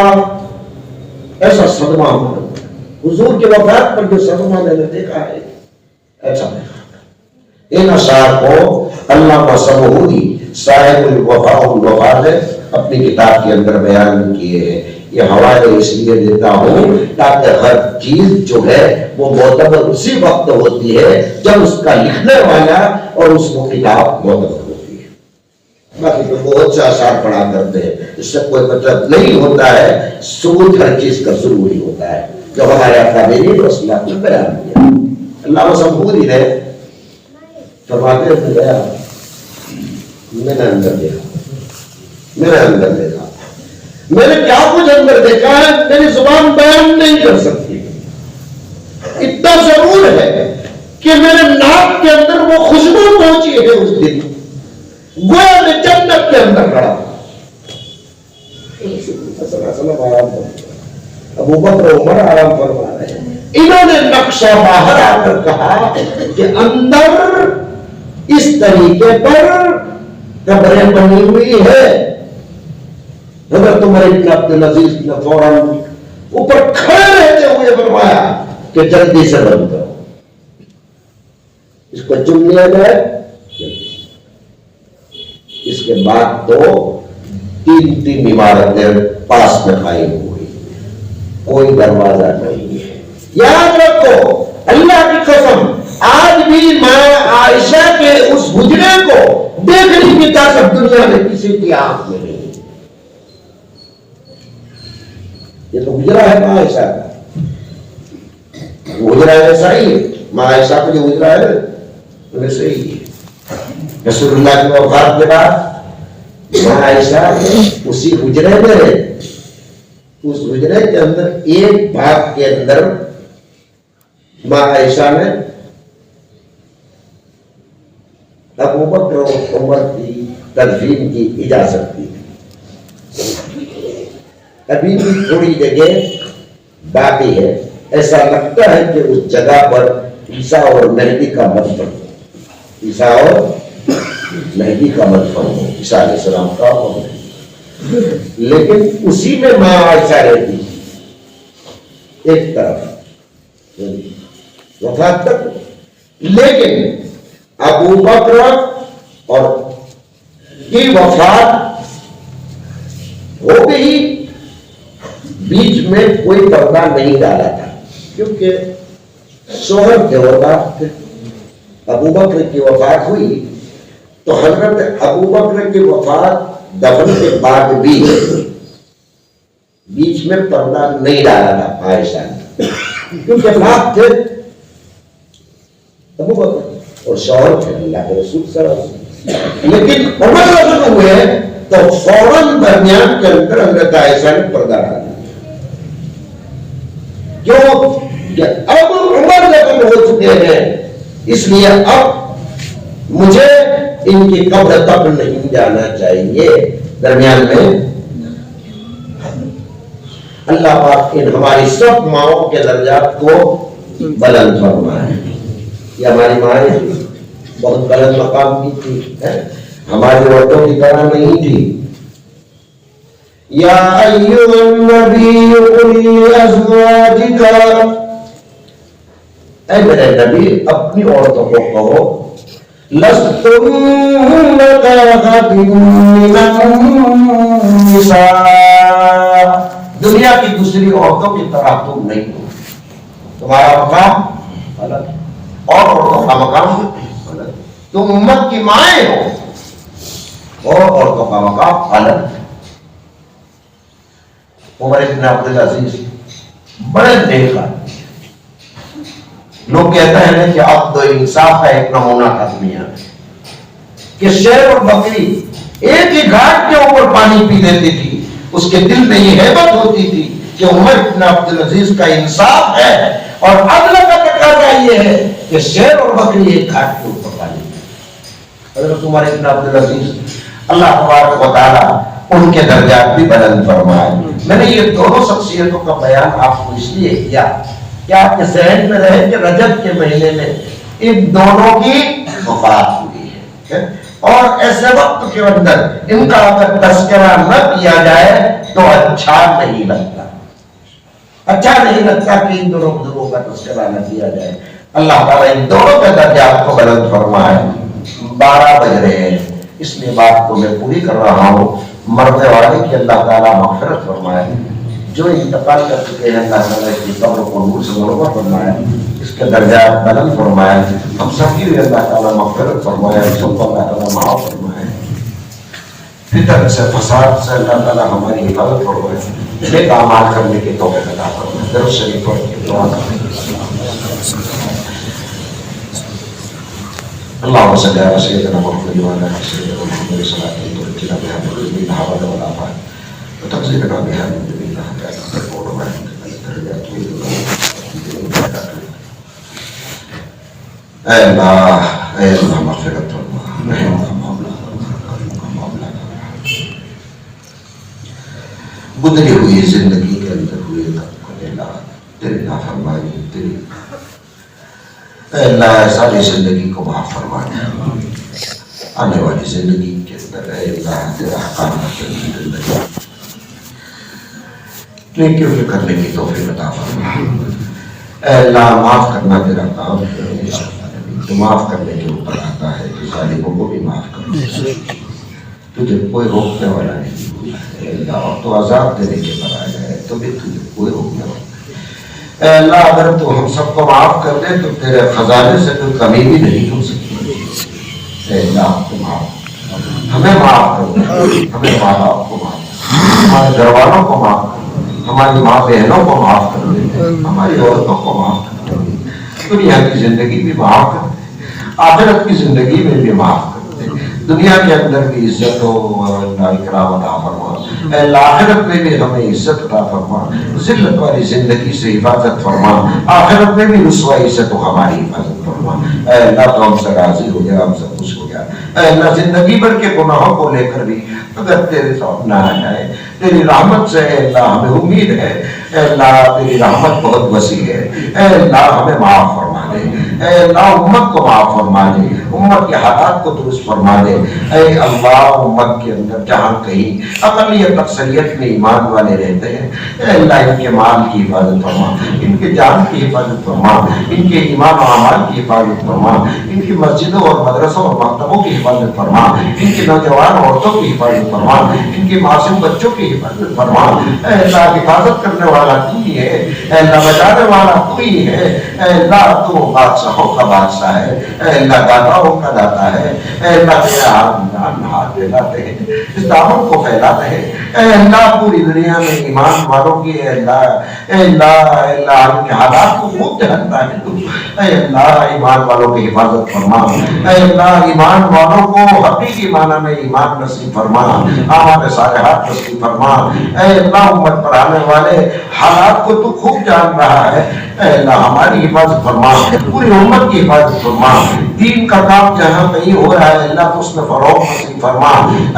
ایسا صدمہ ہوا. حضور کی وفات پر جو صدمہ میں نے دیکھا ہے ایسا دیکھا. ان اشعار کو علامہ سمودی صاحب الوفا والوفا نے اپنی کتاب کے اندر بیان کیے ہیں. یہ حوالے اس لیے دیتا ہوں تاکہ ہر چیز جو ہے وہ معتبر اسی وقت ہوتی ہے جب اس کا لکھنے والا اور اس کو کتاب معتبر ہوتی ہے. باقی تو بہت سے اشعار پڑھا کرتے ہیں اس سے کوئی مطلب نہیں ہوتا ہے. ثبوت ہر چیز کا ضروری ہوتا ہے جو ہمارے اکابرین رسول اللہ نے بیان کیا. علامہ سمودی نے فرماتے ہیں گیا میں نے اندر دیکھا میں نے کیا کچھ اندر دیکھا ہے میری زبان بیان نہیں کر سکتی. اتنا ضرور ہے کہ میرے ناک کے اندر وہ خوشبو پہنچی ہے اس دن گویا میں جنت کے اندر کھڑا. ابو بکر عمر آرام فرما رہے ہیں. انہوں نے نقشہ باہر آ کر کہا کہ اندر اس طریقے پر قبریں بنی ہوئی ہے. حضرت عمر بن عبد العزیز نے فوراً اوپر کھڑے رہتے ہوئے فرمایا کہ جلدی سے بند کرو اس کو چن لیا جائے. اس کے بعد تو تین عمارتیں پاس میں قائم ہوئی. کوئی دروازہ نہیں ہے. یاد رکھو اللہ کی قسم آج بھی ماں عائشہ کے اس حجرے کو دیکھنے کی طاقت دنیا میں کسی کی آنکھ میں نہیں. یہ تو حجرا ہے ماں عائشہ کا. حجرا ایسا ہی ہے. ماں عائشہ کا جو حجرا ہے ویسے ہی ہے. رسول اللہ کی وفات کے بعد ماں عائشہ اسی حجرے میں ہے. اس حجرے کے اندر ایک بھاگ کے اندر ماں عائشہ نے ابو بکر و عمر کی تدفین کی اجازت دی. ابھی بھی تھوڑی جگہ باقی ہے. ایسا لگتا ہے کہ اس جگہ پر عیسیٰ اور مہدی کا مدفن ہو. عیسیٰ اور مہدی کا مدفن ہو. عیسیٰ علیہ السلام کا اور مہدی. لیکن اسی میں ماں عائشہ رہتی ایک طرف وفات تک. لیکن ابو بکر اور کی وفات ہو گئی بیچ میں کوئی پردہ نہیں ڈالا تھا کیونکہ شوہر کے وفات ابو بکر کی وفات ہوئی تو حضرت ابو بکر کی وفات دفن کے بعد بھی بیچ میں پردہ نہیں ڈالا تھا عائشہ نے کیونکہ بات تھے ابو بکر اور شوہر تھے اللہ کے رسول صلی اللہ علیہ وسلم. لیکن عمر رسول ہوئے تو فوراً درمیان کے اندر حضرت عائشہ نے پردہ ڈالا. کیوں کہ اب عمر دفن ہو چکے ہیں اس لیے اب مجھے ان کی قبر تک نہیں جانا چاہیے. درمیان میں اللہ پاک ان ہماری سب ماؤں کے درجات کو بلند فرمائے. یہ ہماری مائیں بہت بلند مقام کی تھی، ہماری عورتوں کی طرح نہیں تھی. یا ایھا النبی قل لازواجک، اے میرے نبی اپنی عورتوں کو کہو لستن کاحد من النساء، دنیا کی دوسری عورتوں کی طرح تم نہیں ہو، تمہارا مقام الگ اور عورتوں کا مقام الگ. تم امت کی مائیں ہو اور عورتوں کا مقام الگ. عمر بن عبدالعزیز بڑے نیک آدمی، لوگ کہتے ہیں کہ عدل و انصاف کا ایک نمونہ آدمی ہے کہ شیر اور بکری ایک ہی گھاٹ کے اوپر پانی پی دیتی تھی، اس کے دل میں یہ ہیبت ہوتی تھی کہ عمر بن عبدالعزیز کا انصاف ہے اور عدل کا تقاضا یہ ہے کہ شیر اور بکری ایک گھاٹ کے اوپر پانی پی. حضرت عمر بن عبدالعزیز اللہ تبارک و تعالیٰ ان کے درجات بھی بلند فرمائے. میں نے یہ دونوں شخصیتوں کا بیان آپ کو اس لیے کیا کہ آپ کے ذہن میں رہے کہ رجب کے مہینے میں ان دونوں کی وفات ہوئی ہے اور ایسے وقت کے اندر ان کا اگر تذکرہ نہ کیا جائے تو اچھا نہیں لگتا. اچھا نہیں لگتا کہ ان دونوں بزرگوں کا تذکرہ نہ کیا جائے. اللہ تعالیٰ ان دونوں کے درجات کو بلند فرمائے. 12 بج رہے ہیں، اس لیے بات کو میں پوری کر رہا ہوں. مرنے والے کی اللہ تعالیٰ مغفرت فرمائے، جو انتقال کر چکے ہیں اللہ تعالیٰ کی قبر کو نور سے منور فرمائے، اس کے درجات بلند فرمائے. ہم سب کی بھی اللہ تعالیٰ مغفرت فرمائے، سب کو اللہ تعالیٰ معاف فرمائے. فتن سے فساد سے اللہ تعالیٰ ہماری حفاظت فرمائے، نیک اعمال کرنے کی توفیق عطا فرمائے. درود شریف پڑھ کے دعا کریں. اللهم صل على سيدنا محمد وعلى ال سيدنا محمد صلاة ترجينا بها من جميع الهوى والآفات وتقدرنا بها من جميع الحاجات وتكون معنا من الدرجات اے اللہ مغفرت گزری ہوئی زندگی کے اندر ہوئے تیری نافرمانی تیری اے اللہ ساری زندگی کو معاف فرما دے. آنے والی زندگی کے اندر اے اللہ تیرا احکامات کی زندگی نیکیوں کے کرنے کی توفیق عطا فرما. اے اللہ معاف کرنا تیرا کام ہے، تو معاف کرنے کے اوپر آتا ہے تو ظالموں کو بھی معاف کر. تجھے کوئی روکنے والا نہیں ہے اے اللہ، اور تو عذاب دینے کے پر آیا ہے تو بھی تجھے کوئی روکنے والا. اے اللہ اگر تو ہم سب کو معاف کر دے تو تیرے خزانے سے کوئی کمی بھی نہیں ہو سکتی. اے اللہ تو معاف، ہمیں معاف کر دے، ہمیں ماں باپ کو معاف، ہمارے گھر والوں کو معاف کر دے، ہماری ماں بہنوں کو معاف کر دے، ہماری عورتوں کو معاف کر دے. دنیا کی زندگی بھی معاف کر دے، آخرت کی زندگی میں بھی معاف کر دے. دنیا کے اندر بھی عزت و اکرام عطا فرما. اے اللہ آخرت میں بھی ہمیں عزت عطا فرما، ذلت والی زندگی سے حفاظت فرما. آخرت میں بھی رسوائی سے تو ہماری حفاظت فرما. اے اللہ تو ہم سے راضی ہو گیا، ہم سے خوش ہو گیا. اے اللہ زندگی بھر کے گناہوں کو لے کر بھی اگر تیرے ساتھ نہ آ جائے، تیری رحمت سے اے اللہ ہمیں امید ہے. اے اللہ تیری رحمت بہت وسیع ہے. اے اللہ ہمیں معاف فرما دے. اے اللہ امت کو معاف فرما دے، امت کے حالات کو درست فرما دے. اے اللہ امت کے اندر جہاں کہیں اقلیت اکثریت میں ایمان والے رہتے ہیں، اے اللہ ان کے مال کی حفاظت فرما، ان کے جان کی حفاظت فرما، ان کے ایمان و اعمال کی حفاظت فرما، ان کی مسجدوں اور مدرسوں اور مکتبوں کی حفاظت فرما، ان کی نوجوان عورتوں کی حفاظت فرما، ان کے معصوم بچوں کی حفاظت فرما. اے اللہ حفاظت کرنے والا تو ہی ہے، اے اللہ بچانے والا تو ہی ہے. اے اللہ تو بادشاہوں کا بادشاہ ہے، اے اللہ داتاؤں کا داتا ہے. اے اللہ تیرا ہاتھ پھیلاتے ہیں، اس دعوت کو پھیلاتے ہیں. اے اللہ پوری دنیا میں ایمان والوں کی اے اللہ اے اللہ اے اللہ ان کے حالات کو خوب جانتا ہے تو. اے اللہ ایمان والوں کی حفاظت فرما. اے اللہ ایمان والوں کو حقیقی معنی میں ایمان نصیب فرما، اعمال صالحات نصیب فرما. اے اللہ امت پر آنے والے حالات کو تو خوب جان رہا ہے. اے اللہ ہماری حفاظت فرما، پوری امت کی حفاظت فرما. دین کا کام جہاں کہیں ہو رہا ہے اللہ تو اس میں فروغ نصیب فرما،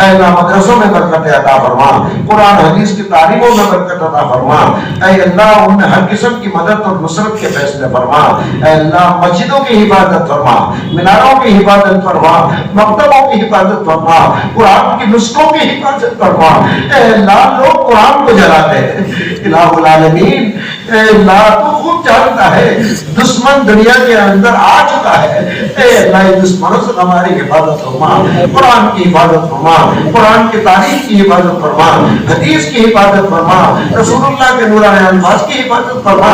اے اللہ مدرسوں میں برکت عطا فرما، قرآن حدیث کی تعلیموں میں برکت عطا فرما، اے اللہ ان میں ہر قسم کی مدد اور نصرت کے فیصلے فرما، اے اللہ مسجدوں کی حفاظت فرما، میناروں کی حفاظت فرما، مکتبوں کی حفاظت فرما، قرآن کی نسخوں کی حفاظت فرما، اے اللہ لوگ قرآن کو جلاتے ہیں، الہ العالمین اے اللہ تو خوب جانتا ہے دشمن دنیا کے اندر آ چکا ہے، اے اللہ دشمنوں سے ہماری حفاظت فرما، قرآن کی حفاظت فرما، قرآن کی تعریف کی حفاظت فرما، حدیث کی حفاظت فرما، رسول اللہ کے نورانی الفاظ کی حفاظت فرما،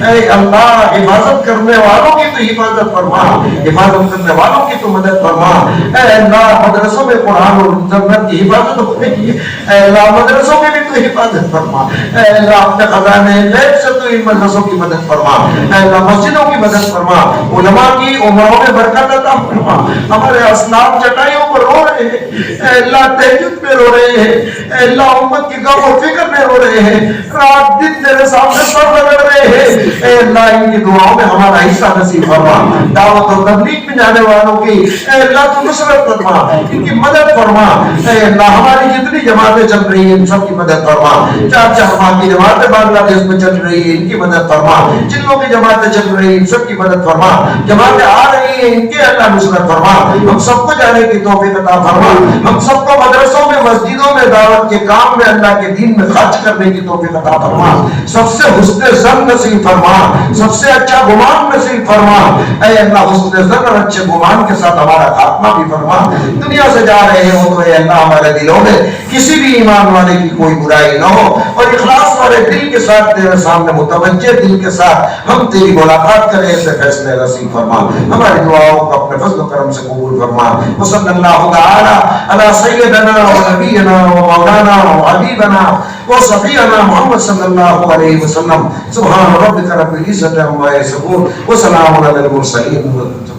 اے اللہ حفاظت کرنے والوں کی تو حفاظت فرما، حفاظت کرنے والوں کی تو مدد فرما، اے اللہ مدرسوں میں قرآن اور سنت کی حفاظت ہو رہی ہے، اے اللہ مدرسوں میں بھی تو حفاظت فرما، اے اللہ اپنے خزانے غیب سے تو ان مدرسوں کی مدد فرما، اے اللہ مسجدوں کی مدد فرما، علماء کی عمروں میں برکت عطا فرما، ہمارے اسلاف چٹائیوں پر رو رہے ہیں، اے اللہ تہجد میں رو رہے ہیں، اے اللہ امت کی غم و فکر میں رو رہے ہیں، رات دن تیرے سامنے سر رگڑ رہے ہیں، اے اللہ ان کی دعاؤں میں ہمارا حصہ نصیب فرما، دعوت و تبلیغ میں جانے والوں کی اے اللہ تو نصرت فرما، ان کی مدد فرما، اے اللہ ہماری جتنی جماعتیں چل رہی ہیں ان سب کی مدد فرما، چار جماعت کی جماعتیں بنگلہ دیش میں چل رہی ہیں ان کی مدد فرما، جن لوگوں کی جماعتیں چل رہی ہیں ان سب کی مدد فرما، جماعتیں آ رہی ہیں ان کے اللہ نصرت فرما، ہم سب کو جانے کی توفیق عطا فرما، ہم سب کو مدرسوں میں مسجدوں میں دعوت کے کام میں اللہ کے دین میں خرچ کرنے کی توفیق عطا فرما، سب سے حسن ظن نصیب فرما، سب سے اچھا گمان نصیب فرما، اے اللہ حسن ظن اور اچھے گمان کے ساتھ ہمارا خاتمہ بھی فرما، دنیا سے جا رہے ہو تو اے اللہ ہمارے دلوں میں کسی بھی ایمان والے کی کوئی برائی نہ ہو، اور اخلاص والے دل کے ساتھ تیرے سامنے متوجہ دل کے ساتھ ہم تیری ملاقات کریں، ایسے فیصلے نصیب فرما، ہماری دعاؤں کو اپنے فضل و کرم سے قبول فرما، وصلی اللہ تعالی علی سیدنا و نبینا و مولانا و حبیبنا و صفینا محمد صلی اللہ علیہ وسلم، سبحان ربک رب العزت عما یصفون و سلام علی المرسلین۔